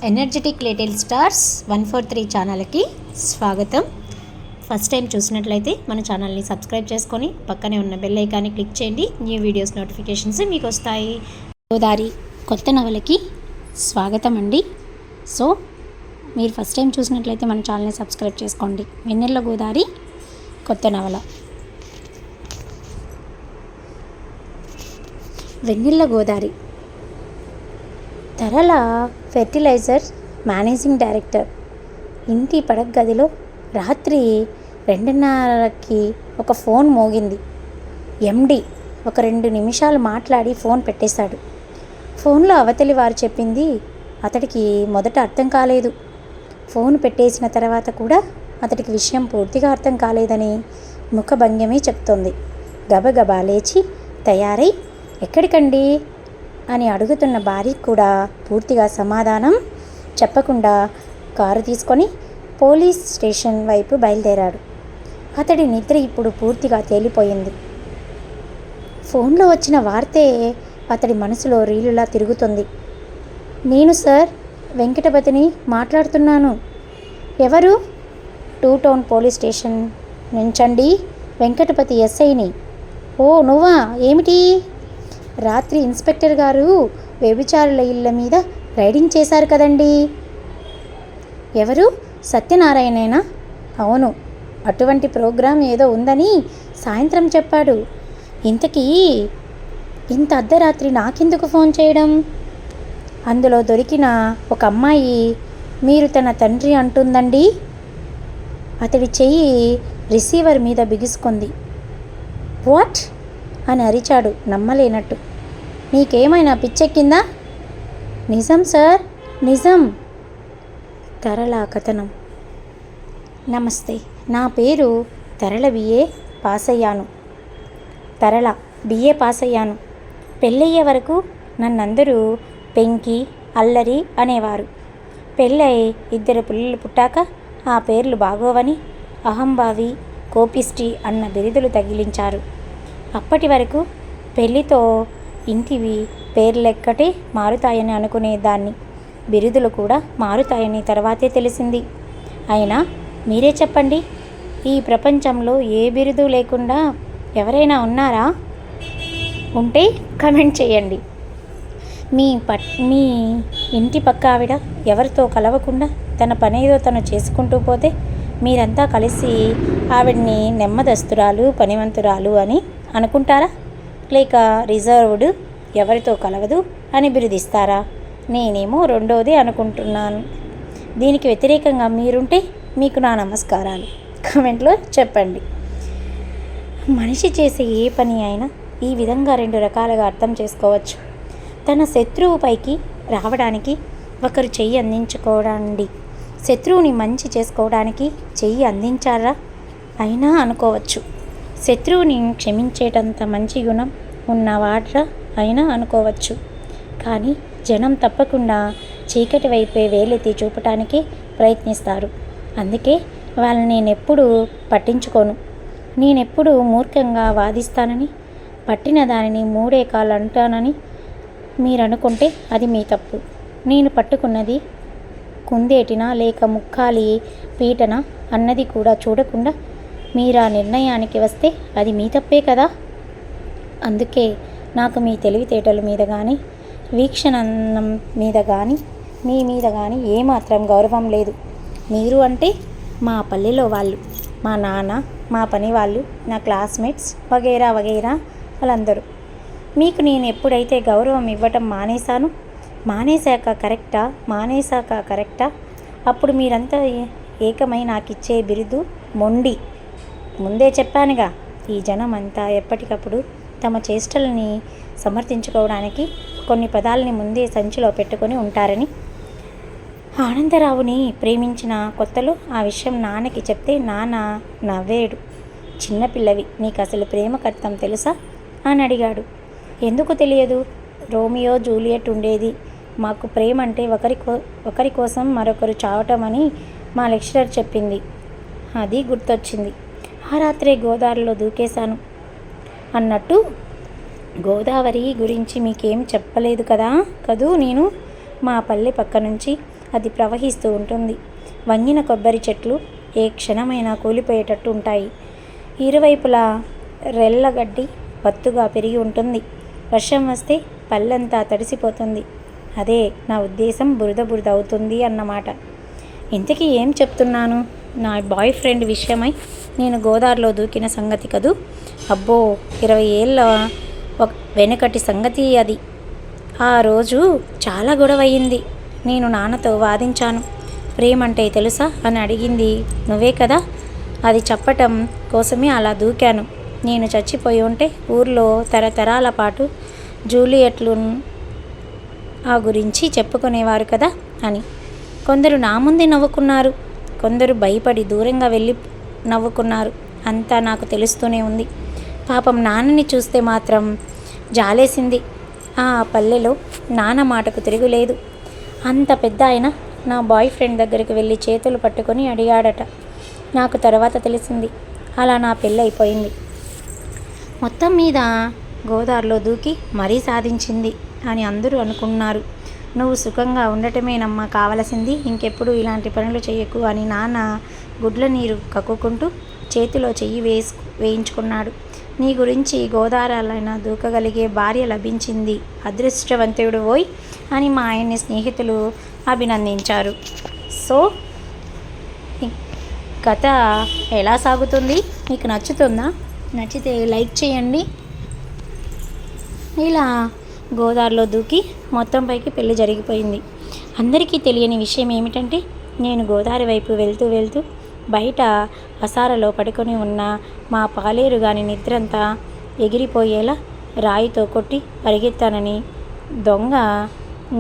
Energetic little stars 143 ఛానల్కి స్వాగతం. First time చూసినట్లయితే మన ఛానల్ని సబ్స్క్రైబ్ చేసుకొని పక్కనే ఉన్న బెల్ ఐకాన్ని క్లిక్ చేయండి. న్యూ వీడియోస్ నోటిఫికేషన్స్ మీకు వస్తాయి. గోదారి కొత్త నవలకి స్వాగతం అండి. సో మీరు ఫస్ట్ టైం చూసినట్లయితే మన ఛానల్ని సబ్స్క్రైబ్ చేసుకోండి. వెన్నెల గోదారి కొత్త నవల. Vennela Godari. Tarala fertilizer managing director. ఇంటి పడక గదిలో రాత్రి 2:30కి ఒక ఫోన్ మోగింది. ఎండి ఒక 2 నిమిషాలు మాట్లాడి ఫోన్ పెట్టేశాడు. ఫోన్లో అవతలి వారు చెప్పింది అతడికి మొదట అర్థం కాలేదు. ఫోన్ పెట్టేసిన తర్వాత కూడా అతడికి విషయం పూర్తిగా అర్థం కాలేదని ముఖభంగ్యమే చెప్తోంది. గబగబా లేచి తయారై ఎక్కడికండి అని అడుగుతున్న భార్యకు కూడా పూర్తిగా సమాధానం చెప్పకుండా కారు తీసుకొని పోలీస్ స్టేషన్ వైపు బయలుదేరాడు. అతడి నిద్ర ఇప్పుడు పూర్తిగా తేలిపోయింది. ఫోన్లో వచ్చిన వార్తే అతడి మనసులో రీలులా తిరుగుతుంది. నేను సార్ వెంకటపతిని మాట్లాడుతున్నాను. ఎవరు? 2 టౌన్ పోలీస్ స్టేషన్ నుంచండి, వెంకటపతి ఎస్ఐని. ఓ నువ్వా? ఏమిటి? రాత్రి ఇన్స్పెక్టర్ గారు వ్యభిచారుల ఇళ్ళ మీద రైడింగ్ చేశారు కదండి. ఎవరు? సత్యనారాయణేనా? అవును, అటువంటి ప్రోగ్రాం ఏదో ఉందని సాయంత్రం చెప్పాడు. ఇంతకీ ఇంత అర్ధరాత్రి నాకెందుకు ఫోన్ చేయడం? అందులో దొరికిన ఒక అమ్మాయి మీరు తన తండ్రి అంటుందండి. అతడి చెయ్యి రిసీవర్ మీద బిగుసుకుంది. వాట్ అని అరిచాడు నమ్మలేనట్టు. నీకేమైనా పిచ్చెక్కిందా? నిజం సార్, నిజం. తరళ కథనం. నమస్తే, నా పేరు తరళ. బిఏ పాస్ అయ్యాను. పెళ్ళయ్యే వరకు నన్నందరూ పెంకి, అల్లరి అనేవారు. పెళ్ళై 2 పిల్లలు పుట్టాక ఆ పేర్లు బాగోవని అహంభావి, కోపిష్టి అన్న బిరుదులు తగిలించారు. అప్పటి వరకు పెళ్ళితో ఇంటివి పేర్లెక్కటే మారుతాయని అనుకునేదాన్ని. బిరుదులు కూడా మారుతాయని తర్వాతే తెలిసింది. అయినా మీరే చెప్పండి, ఈ ప్రపంచంలో ఏ బిరుదు లేకుండా ఎవరైనా ఉన్నారా? ఉంటే కమెంట్ చేయండి. మీ ఇంటి పక్క ఆవిడ ఎవరితో కలవకుండా తన పనేదో తను చేసుకుంటూ పోతే మీరంతా కలిసి ఆవిడ్ని నెమ్మదస్తురాలు, పనివంతురాలు అని అనుకుంటారా? లేక రిజర్వ్డ్, ఎవరితో కలవదు అని బిరుదిస్తారా? నేనేమో రెండోది అనుకుంటున్నాను. దీనికి వ్యతిరేకంగా మీరుంటే మీకు నా నమస్కారాలు. కామెంట్లో చెప్పండి. మనిషి చేసే ఏ పని అయినా ఈ విధంగా 2 రకాలుగా అర్థం చేసుకోవచ్చు. తన శత్రువు పైకి రావడానికి ఒకరు చెయ్యి అందించుకోవడండి. శత్రువుని మంచి చేసుకోవడానికి చెయ్యి అందించారా అయినా అనుకోవచ్చు. శత్రువుని క్షమించేటంత మంచి గుణం ఉన్నవాడ్రా అయినా అనుకోవచ్చు. కానీ జనం తప్పకుండా చీకటి వైపే వేలెత్తి చూపటానికి ప్రయత్నిస్తారు. అందుకే వాళ్ళని నేనెప్పుడూ పట్టించుకోను. నేనెప్పుడూ మూర్ఖంగా వాదిస్తానని, పట్టిన దానిని 3 కాళ్ళు అంటానని మీరనుకుంటే అది మీ తప్పు. నేను పట్టుకున్నది కుందేటినా లేక ముక్కాలి పీటనా అన్నది కూడా చూడకుండా మీరా నిర్ణయానికి వస్తే అది మీ తప్పే కదా. అందుకే నాకు మీ తెలివితేటల మీద కానీ, వీక్షణం మీద కానీ, మీ మీద కానీ ఏమాత్రం గౌరవం లేదు. మీరు అంటే మా పల్లెలో వాళ్ళు, మా నాన్న, మా పని వాళ్ళు, నా క్లాస్మేట్స్ వగైరా వగైరా వాళ్ళందరూ. మీకు నేను ఎప్పుడైతే గౌరవం ఇవ్వటం మానేశాక కరెక్టా? అప్పుడు మీరంతా ఏకమై నాకిచ్చే బిరుదు మొండి. ముందే చెప్పానుగా, ఈ జనం అంతా ఎప్పటికప్పుడు తమ చేష్టలని సమర్థించుకోవడానికి కొన్ని పదాలని ముందే సంచిలో పెట్టుకొని ఉంటారని. ఆనందరావుని ప్రేమించిన కొత్తలో ఆ విషయం నాన్నకి చెప్తే నాన్న నవ్వేడు. చిన్నపిల్లవి, నీకు అసలు ప్రేమ కర్తం తెలుసా అని అడిగాడు. ఎందుకు తెలియదు? రోమియో జూలియట్ ఉండేది. మాకు ప్రేమ అంటే ఒకరి కోసం మరొకరు చావటం అని మా లెక్చరర్ చెప్పింది. అది గుర్తొచ్చింది. ఆ రాత్రే గోదావరిలో దూకేశాను. అన్నట్టు గోదావరి గురించి మీకేం చెప్పలేదు కదూ. నేను మా పల్లె పక్క నుంచి అది ప్రవహిస్తూ ఉంటుంది. వంగిన కొబ్బరి చెట్లు ఏ క్షణమైనా కూలిపోయేటట్టు ఉంటాయి. ఇరువైపులా రెల్లగడ్డి వత్తుగా పెరిగి ఉంటుంది. వర్షం వస్తే పళ్ళంతా తడిసిపోతుంది. అదే నా ఉద్దేశం, బురద బురద అవుతుంది అన్నమాట. ఇంతకీ ఏం చెప్తున్నాను? నా బాయ్ ఫ్రెండ్ విషయమై నేను గోదావరిలో దూకిన సంగతి కదూ. అబ్బో, 20 ఏళ్ళ వెనకటి సంగతి అది. ఆ రోజు చాలా గొడవ అయ్యింది. నేను నాన్నతో వాదించాను. ప్రేమంటే తెలుసా అని అడిగింది నువ్వే కదా. అది చెప్పటం కోసమే అలా దూకాను. నేను చచ్చిపోయి ఉంటే ఊర్లో తరతరాల పాటు జూలియట్లు ఆ గురించి చెప్పుకునేవారు కదా అని. కొందరు నా ముందే నవ్వుకున్నారు, కొందరు భయపడి దూరంగా వెళ్ళి నవ్వుకున్నారు. అంతా నాకు తెలుస్తూనే ఉంది. పాపం నాన్నని చూస్తే మాత్రం జాలేసింది. ఆ పల్లెలో నాన్న మాటకు తిరుగులేదు. అంత పెద్ద ఆయన నా బాయ్ ఫ్రెండ్ దగ్గరికి వెళ్ళి చేతులు పట్టుకొని అడిగాడట. నాకు తర్వాత తెలిసింది. అలా నా పెళ్ళైపోయింది. మొత్తం మీద గోదావరిలో దూకి మరీ సాధించింది అని అందరూ అనుకున్నారు. నువ్వు సుఖంగా ఉండటమేనమ్మా కావలసింది, ఇంకెప్పుడు ఇలాంటి పనులు చేయకు అని నాన్న గుడ్ల నీరు కక్కుకుంటూ చేతిలో చెయ్యి వేయించుకున్నాడు. నీ గురించి గోదావరిలైనా దూకగలిగే భార్య లభించింది, అదృష్టవంతుడు ఓయ్ అని మా ఆయన్ని స్నేహితులు అభినందించారు. సో కథ ఎలా సాగుతుంది? మీకు నచ్చుతుందా? నచ్చితే లైక్ చేయండి. ఇలా గోదావరిలో దూకి మొత్తం పైకి పెళ్లి జరిగిపోయింది. అందరికీ తెలియని విషయం ఏమిటంటే, నేను గోదావరి వైపు వెళ్తూ బయట వసారలో పడుకొని ఉన్న మా పాలేరు గాని నిద్రంతా ఎగిరిపోయేలా రాయితో కొట్టి పరిగెత్తానని దొంగ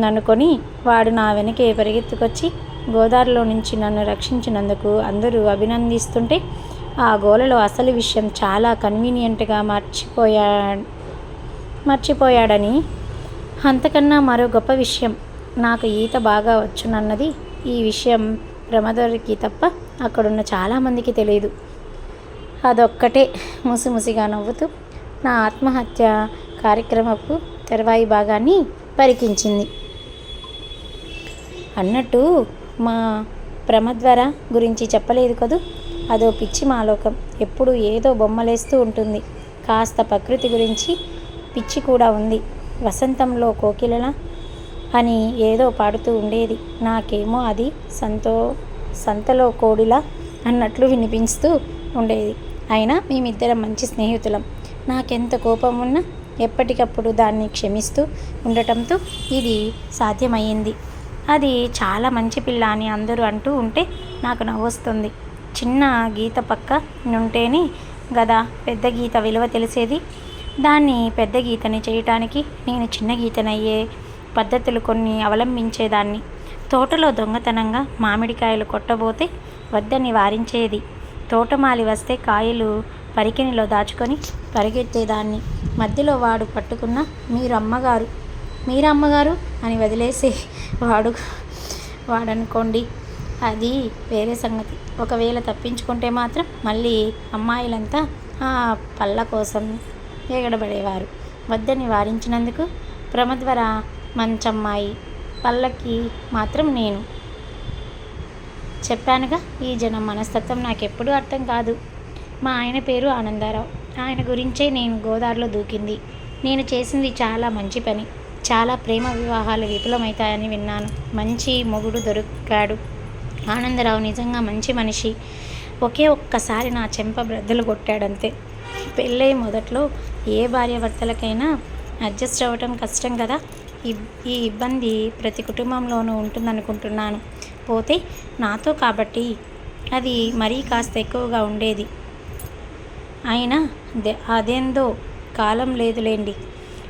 నన్నుకొని వాడు నా వెనకే పరిగెత్తుకొచ్చి గోదావరిలో నుంచి నన్ను రక్షించినందుకు అందరూ అభినందిస్తుంటే, ఆ గోలలో అసలు విషయం చాలా కన్వీనియంట్గా మర్చిపోయాడని, అంతకన్నా మరో గొప్ప విషయం, నాకు ఈత బాగా వచ్చునన్నది ఈ విషయం ప్రమదరికి తప్ప అక్కడున్న చాలామందికి తెలియదు. అదొక్కటే ముసిముసిగా నవ్వుతూ నా ఆత్మహత్య కార్యక్రమపు తర్వాయి భాగాన్ని పరికించింది. అన్నట్టు మా ప్రమద్వర గురించి చెప్పలేదు కదూ. అదో పిచ్చి మాలోకం. ఎప్పుడు ఏదో బొమ్మలేస్తూ ఉంటుంది. కాస్త ప్రకృతి గురించి పిచ్చి కూడా ఉంది. వసంతంలో కోకిలల అని ఏదో పాడుతూ ఉండేది. నాకేమో అది సంతలో కోడిలా అన్నట్లు వినిపిస్తూ ఉండేది. అయినా మేమిద్దరం మంచి స్నేహితులం. నాకెంత కోపం ఉన్నా ఎప్పటికప్పుడు దాన్ని క్షమిస్తూ ఉండటంతో ఇది సాధ్యమయ్యింది. అది చాలా మంచి పిల్ల అని అందరూ అంటూ ఉంటే నాకు నవ్వొస్తుంది. చిన్న గీత పక్క నుంటేనే గదా పెద్ద గీత విలువ తెలిసేది. దాన్ని పెద్ద గీతని చేయటానికి నేను చిన్న గీతనయ్యే పద్ధతులు కొన్ని అవలంబించేదాన్ని. తోటలో దొంగతనంగా మామిడికాయలు కొట్టబోతే వద్దని వారించేది. తోటమాలి వస్తే కాయలు పరికిణిలో దాచుకొని పరిగెత్తేదాన్ని. మధ్యలో వాడు పట్టుకున్న మీరా అమ్మగారు అని వదిలేసే వాడనుకోండి, అది వేరే సంగతి. ఒకవేళ తప్పించుకుంటే మాత్రం మళ్ళీ అమ్మాయిలంతా ఆ పళ్ళ కోసం ఎగడబడేవారు. వద్దని వారించినందుకు ప్రమద్వర మంచమ్మాయి, పళ్ళకి మాత్రం నేను. చెప్పానుగా, ఈ జనం మనస్తత్వం నాకెప్పుడూ అర్థం కాదు. మా ఆయన పేరు ఆనందరావు. ఆయన గురించే నేను గోదావరిలో దూకింది. నేను చేసింది చాలా మంచి పని. చాలా ప్రేమ వివాహాలు విఫలమవుతాయని విన్నాను. మంచి మొగుడు దొరికాడు. ఆనందరావు నిజంగా మంచి మనిషి. ఒక్కసారి నా చెంప బ్రద్దలు కొట్టాడంతే. పెళ్ళై మొదట్లో ఏ భార్యాభర్తలకైనా అడ్జస్ట్ అవ్వటం కష్టం కదా. ఈ ఇబ్బంది ప్రతి కుటుంబంలోనూ ఉంటుందనుకుంటున్నాను. పోతే నాతో కాబట్టి అది మరీ కాస్త ఎక్కువగా ఉండేది. అయినా అదేందో కాలం లేదులేండి.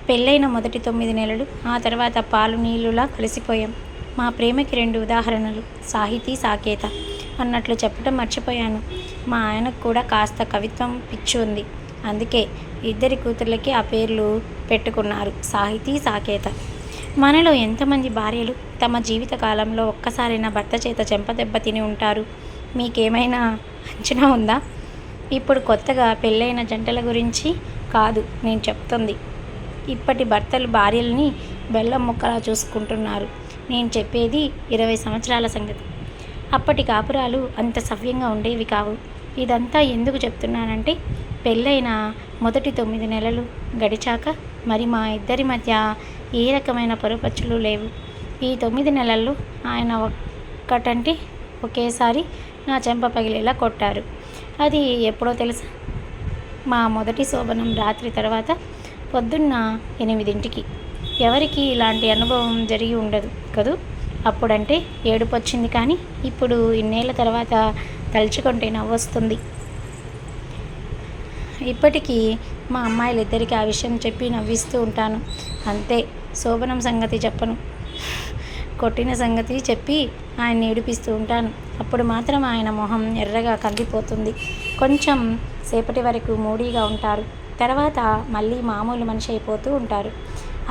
పెళ్ళైన మొదటి 9 నెలలు, ఆ తర్వాత పాలు నీళ్ళులా కలిసిపోయాం. మా ప్రేమకి 2 ఉదాహరణలు, సాహితీ సాకేత అన్నట్లు చెప్పడం మర్చిపోయాను. మా ఆయనకు కూడా కాస్త కవిత్వం పిచ్చి ఉంది. అందుకే ఇద్దరి కూతుర్లకి ఆ పేర్లు పెట్టుకున్నారు, సాహితీ సాకేత. మనలో ఎంతమంది భార్యలు తమ జీవిత కాలంలో ఒక్కసారైనా భర్త చేత చెంపదెబ్బ తిని ఉంటారు? మీకేమైనా అంచనా ఉందా? ఇప్పుడు కొత్తగా పెళ్ళైన జంటల గురించి కాదు నేను చెప్తుంది. ఇప్పటి భర్తలు భార్యల్ని బెల్లం ముక్కలా చూసుకుంటున్నారు. నేను చెప్పేది 20 సంవత్సరాల సంగతి. అప్పటి కాపురాలు అంత సవ్యంగా ఉండేవి కావు. ఇదంతా ఎందుకు చెప్తున్నానంటే, పెళ్ళైన మొదటి 9 నెలలు గడిచాక మరి మా ఇద్దరి మధ్య ఏ రకమైన పొరపచ్చులు లేవు. ఈ 9 నెలల్లో ఆయన ఒక్కటంటే ఒకేసారి నా చెంప పగిలేలా కొట్టారు. అది ఎప్పుడో తెలుసా? మా మొదటి శోభనం రాత్రి తర్వాత పొద్దున్న 8ంటికి. ఎవరికి ఇలాంటి అనుభవం జరిగి ఉండదు కదూ. అప్పుడంటే ఏడుపొచ్చింది, కానీ ఇప్పుడు ఇన్నేళ్ల తర్వాత తలుచుకుంటే నవ్వొస్తుంది. ఇప్పటికీ మా అమ్మాయిలిద్దరికీ ఆ విషయం చెప్పి నవ్విస్తూ ఉంటాను. అంతే. శోభనం సంగతి చెప్పను, కొట్టిన సంగతి చెప్పి ఆయన్ని ఏడిపిస్తూ ఉంటాను. అప్పుడు మాత్రం ఆయన మొహం ఎర్రగా కందిపోతుంది. కొంచెం సేపటి వరకు మూడీగా ఉంటారు. తర్వాత మళ్ళీ మామూలు మనిషి అయిపోతూ ఉంటారు.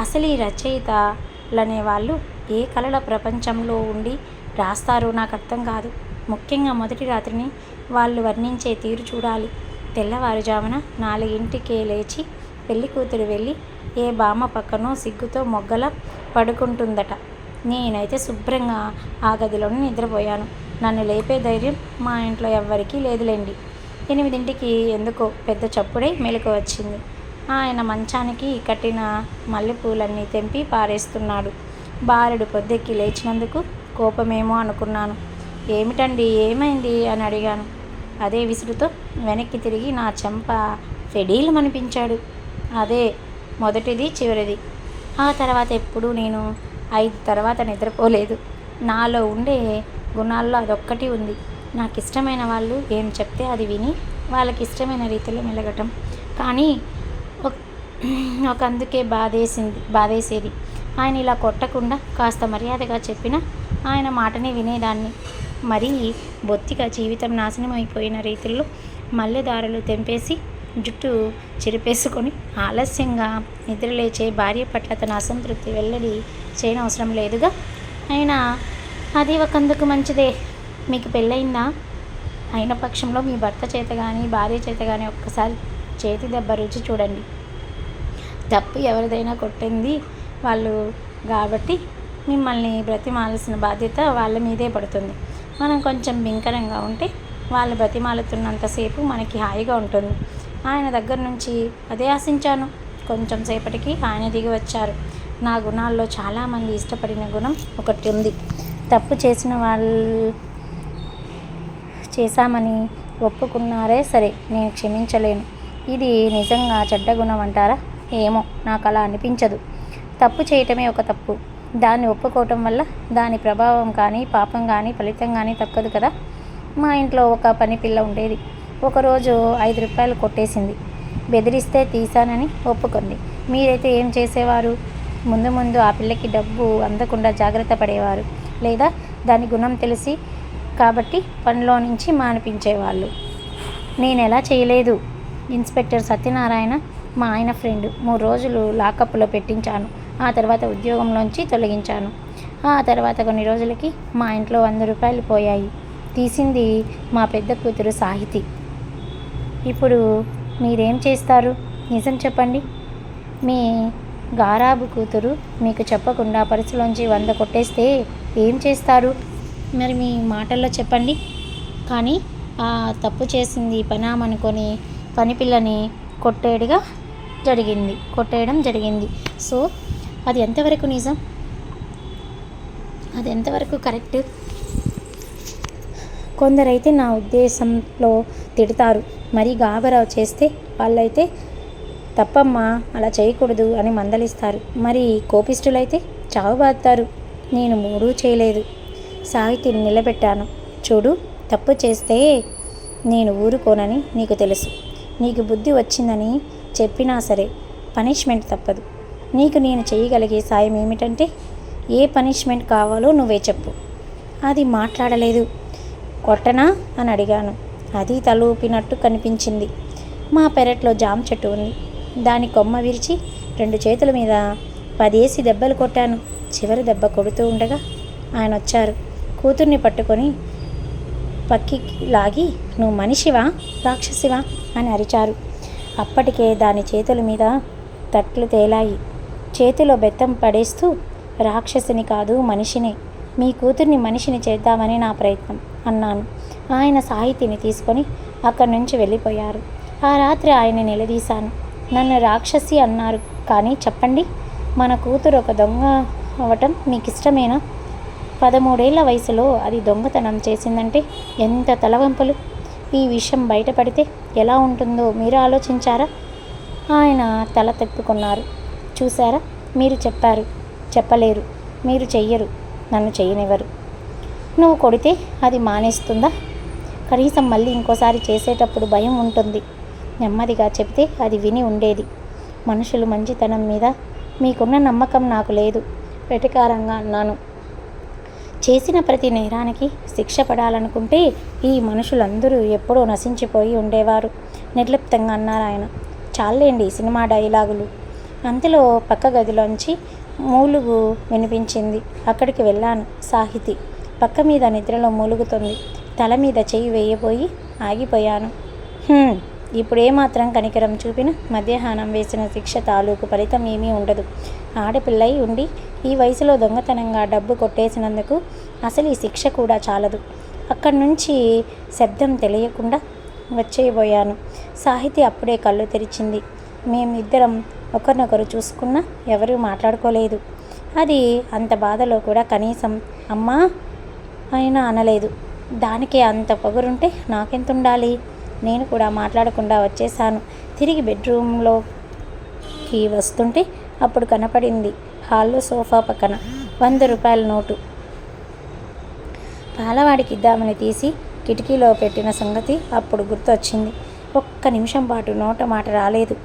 అసలు ఈ రచయితలనే వాళ్ళు ఏ కళల ప్రపంచంలో ఉండి రాస్తారో నాకు అర్థం కాదు. ముఖ్యంగా మొదటి రాత్రిని వాళ్ళు వర్ణించే తీరు చూడాలి. తెల్లవారుజామున 4ంటికే లేచి పెళ్లి కూతురు వెళ్ళి ఏ బామ్మ పక్కనో సిగ్గుతో మొగ్గల పడుకుంటుందట. నేనైతే శుభ్రంగా ఆ గదిలోనే నిద్రపోయాను. నన్ను లేపే ధైర్యం మా ఇంట్లో ఎవ్వరికీ లేదులేండి. 8ంటికి ఎందుకో పెద్ద చప్పుడై మెలకువ వచ్చింది. ఆయన మంచానికి కట్టిన మల్లెపూలన్నీ తెంపి పారేస్తున్నాడు. బారెడు పొద్దెక్కి లేచినందుకు కోపమేమో అనుకున్నాను. ఏమిటండి, ఏమైంది అని అడిగాను. అదే విసురుతో వెనక్కి తిరిగి నా చెంప ఫెడీలమనిపించాడు. అదే మొదటిది చివరిది. ఆ తర్వాత ఎప్పుడూ నేను 5 తర్వాత నిద్రపోలేదు. నాలో ఉండే గుణాల్లో అదొక్కటి ఉంది. నాకు ఇష్టమైన వాళ్ళు ఏం చెప్తే అది విని వాళ్ళకి ఇష్టమైన రీతిలో మెలగటం. కానీ అందుకే బాధేసేది. ఆయన ఇలా కొట్టకుండా కాస్త మర్యాదగా చెప్పినా ఆయన మాటనే వినేదాన్ని. మరీ బొత్తిగా జీవితం నాశనం అయిపోయిన రీతిలో మల్లెదారులు తెంపేసి జుట్టు చెరిపేసుకొని ఆలస్యంగా నిద్రలేచే భార్య పట్ల తన అసంతృప్తి వెల్లడి చేయనవసరం లేదుగా. అయినా అది ఒకందుకు మంచిదే. మీకు పెళ్ళయిందా? అయిన పక్షంలో మీ భర్త చేత కానీ భార్య చేత కానీ ఒక్కసారి చేతి దెబ్బ రుచి చూడండి. తప్పు ఎవరిదైనా కొట్టింది వాళ్ళు కాబట్టి మిమ్మల్ని బ్రతిమాల్సిన బాధ్యత వాళ్ళ మీదే పడుతుంది. మనం కొంచెం బింకరంగా ఉంటే వాళ్ళు బ్రతిమాలుతున్నంతసేపు మనకి హాయిగా ఉంటుంది. ఆయన దగ్గర నుంచి అదే ఆశించాను. కొంచెం సేపటికి ఆయన దిగి వచ్చారు. నా గుణాల్లో చాలామంది ఇష్టపడిన గుణం ఒకటి ఉంది. తప్పు చేసిన వాళ్ళు చేశామని ఒప్పుకున్నారే సరే, నేను క్షమించలేను. ఇది నిజంగా చెడ్డ గుణం అంటారా? ఏమో, నాకు అలా అనిపించదు. తప్పు చేయటమే ఒక తప్పు. దాన్ని ఒప్పుకోవటం వల్ల దాని ప్రభావం కానీ పాపం కానీ ఫలితం కానీ తక్కదు కదా. మా ఇంట్లో ఒక పని పిల్ల ఉండేది. ఒకరోజు 5 రూపాయలు కొట్టేసింది. బెదిరిస్తే తీశానని ఒప్పుకుంది. మీరైతే ఏం చేసేవారు? ముందు ఆ పిల్లకి డబ్బు అందకుండా జాగ్రత్త పడేవారు, లేదా దాని గుణం తెలిసి కాబట్టి పనిలో నుంచి మానిపించేవాళ్ళు. నేను ఎలా చేయలేదు. ఇన్స్పెక్టర్ సత్యనారాయణ మా ఆయన ఫ్రెండ్. 3 రోజులు లాకప్లో పెట్టించాను. ఆ తర్వాత ఉద్యోగంలోంచి తొలగించాను. ఆ తర్వాత కొన్ని రోజులకి మా ఇంట్లో 100 రూపాయలు పోయాయి. తీసింది మా పెద్ద కూతురు సాహితి. ఇప్పుడు మీరేం చేస్తారు? నిజం చెప్పండి. మీ గారాబు కూతురు మీకు చెప్పకుండా పర్సులోంచి 100 కొట్టేస్తే ఏం చేస్తారు? మరి మీ మాటల్లో చెప్పండి. కానీ ఆ తప్పు చేసింది పనామనుకొని పని పిల్లని కొట్టేయడం జరిగింది. సో అది ఎంతవరకు నిజం? అది ఎంతవరకు కరెక్ట్? కొందరైతే నా ఉద్దేశంలో తిడతారు. మరి గాబరా చేస్తే వాళ్ళైతే తప్పమ్మా అలా చేయకూడదు అని మందలిస్తారు. మరి కోపిష్ఠులైతే చావుబాదుతారు. నేను 3 చేయలేదు. సాహితిని నిలబెట్టాను. చూడు, తప్పు చేస్తే నేను ఊరుకోనని నీకు తెలుసు. నీకు బుద్ధి వచ్చిందని చెప్పినా సరే పనిష్మెంట్ తప్పదు. నీకు నేను చేయగలిగే సాయం ఏమిటంటే, ఏ పనిష్మెంట్ కావాలో నువ్వే చెప్పు. అది మాట్లాడలేదు. కొట్టనా అని అడిగాను. అది తలూపినట్టు కనిపించింది. మా పెరట్లో జామ చెట్టు ఉంది. దాని కొమ్మ విరిచి 2 చేతుల మీద 10 దెబ్బలు కొట్టాను. చివరి దెబ్బ కొడుతూ ఉండగా ఆయన వచ్చారు. కూతుర్ని పట్టుకొని పక్కికి లాగి, నువ్వు మనిషివా రాక్షసివా అని అరిచారు. అప్పటికే దాని చేతుల మీద తట్లు తేలాయి. చేతిలో బెత్తం పడేస్తూ రాక్షసిని కాదు, మనిషిని. మీ కూతుర్ని మనిషిని చేద్దామని నా ప్రయత్నం అన్నాను. ఆయన సాహితీని తీసుకొని అక్కడి నుంచి వెళ్ళిపోయారు. ఆ రాత్రి ఆయన్ని నిలదీశాను. నన్ను రాక్షసి అన్నారు కానీ చెప్పండి, మన కూతురు ఒక దొంగ అవ్వటం మీకు ఇష్టమేనా? 13 ఏళ్ల వయసులో అది దొంగతనం చేసిందంటే ఎంత తలవంపులు! ఈ విషయం బయటపడితే ఎలా ఉంటుందో మీరు ఆలోచించారా? ఆయన తల తిప్పుకున్నారు. చూసారా, మీరు చెప్పారు, చెప్పలేరు, మీరు చెయ్యరు, నన్ను చెయ్యనివ్వరు. నువ్వు కొడితే అది మానేస్తుందా? కనీసం మళ్ళీ ఇంకోసారి చేసేటప్పుడు భయం ఉంటుంది. నెమ్మదిగా చెబితే అది విని ఉండేది. మనుషులు మంచితనం మీద మీకున్న నమ్మకం నాకు లేదు, వెటకారంగా అన్నాను. చేసిన ప్రతి నేరానికి శిక్ష పడాలనుకుంటే ఈ మనుషులందరూ ఎప్పుడో నశించిపోయి ఉండేవారు, నిర్లిప్తంగా అన్నారు ఆయన. చాలేండి సినిమా డైలాగులు. అంతలో పక్క గదిలోంచి మూలుగు వినిపించింది. అక్కడికి వెళ్ళాను. సాహితి పక్క మీద నిద్రలో మూలుగుతుంది. తల మీద చెయ్యి వేయబోయి ఆగిపోయాను. ఇప్పుడు ఏమాత్రం కనికరం చూపిన మధ్యాహ్నం వేసిన శిక్ష తాలూకు ఫలితం ఏమీ ఉండదు. ఆడపిల్లై ఉండి ఈ వయసులో దొంగతనంగా డబ్బు కొట్టేసినందుకు అసలు ఈ శిక్ష కూడా చాలదు. అక్కడి నుంచి శబ్దం తెలియకుండా వచ్చేయబోయాను. సాహితి అప్పుడే కళ్ళు తెరిచింది. మేమిద్దరం ఒకరినొకరు చూసుకున్నా ఎవరూ మాట్లాడుకోలేదు. అది అంత బాధలో కూడా కనీసం అమ్మా అయినా అనలేదు. దానికే అంత పొగరుంటే నాకెంత ఉండాలి? నేను కూడా మాట్లాడకుండా వచ్చేసాను. తిరిగి బెడ్రూమ్లోకి వస్తుంటే అప్పుడు కనపడింది హాల్లో సోఫా పక్కన 100 రూపాయల నోటు. పాలవాడికి ఇద్దామని తీసి కిటికీలో పెట్టిన సంగతి అప్పుడు గుర్తొచ్చింది. ఒక్క నిమిషం పాటు నోట మాట రాలేదు.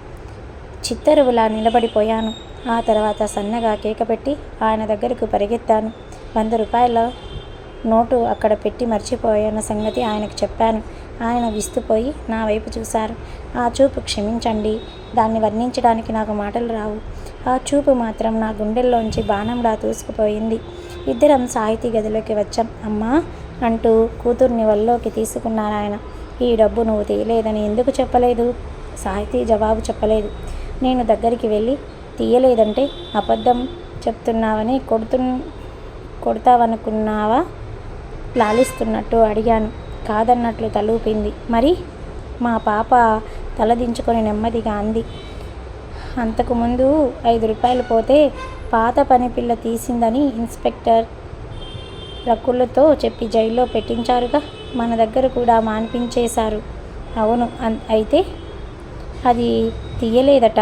చిత్తరువులా నిలబడిపోయాను. ఆ తర్వాత సన్నగా కేక పెట్టి ఆయన దగ్గరకు పరిగెత్తాను. 100 రూపాయల నోటు అక్కడ పెట్టి మర్చిపోయాన సంగతి ఆయనకు చెప్పాను. ఆయన విస్తుపోయి నా వైపు చూశారు. ఆ చూపు క్షమించండి, దాన్ని వర్ణించడానికి నాకు మాటలు రావు. ఆ చూపు మాత్రం నా గుండెల్లోంచి బాణంలా దూసుకుపోయింది. ఇద్దరం సాహితీ గదిలోకి వచ్చాం. అమ్మా అంటూ కూతుర్ని వల్లోకి తీసుకున్నారు ఆయన. ఈ డబ్బు నువ్వు తీయలేదని ఎందుకు చెప్పలేదు? సాహితీ జవాబు చెప్పలేదు. నేను దగ్గరికి వెళ్ళి తీయలేదంటే అబద్ధం చెప్తున్నావని కొడతావనుకున్నావా? లాలిస్తున్నట్టు అడిగాను. కాదన్నట్లు తలూపింది. మరి? మా పాప తలదించుకొని నెమ్మదిగా అంది. అంతకుముందు 5 రూపాయలు పోతే పాత పని పిల్ల తీసిందని ఇన్స్పెక్టర్ రకులతో చెప్పి జైల్లో పెట్టించారుగా. మన దగ్గర కూడా మాన్పించేశారు. అవును, అయితే అది తీయలేదట.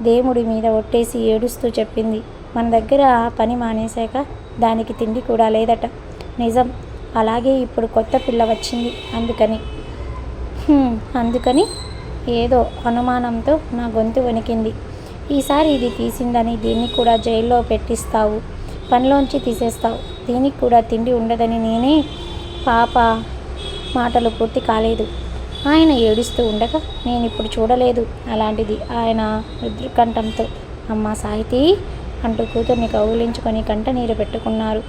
దేవుడి మీద ఒట్టేసి ఏడుస్తూ చెప్పింది. మన దగ్గర పని మానేశాక దానికి తిండి కూడా లేదట. నిజం. అలాగే ఇప్పుడు కొత్త పిల్ల వచ్చింది. అందుకని ఏదో అనుమానంతో నా గొంతు వణికింది. ఈసారి ఇది తీసిందని దీన్ని కూడా జైల్లో పెట్టిస్తావు, పనిలోంచి తీసేస్తావు. దీనికి కూడా తిండి ఉండదని నేనే. పాప మాటలు పూర్తి కాలేదు. ఆయన ఏడుస్తూ ఉండగా నేనిప్పుడు చూడలేదు. అలాంటిది ఆయన రుద్రకంఠంతో అమ్మా సాహితీ అంటూ కూతుర్ని కౌగిలించుకొని కంట నీరు పెట్టుకున్నారు.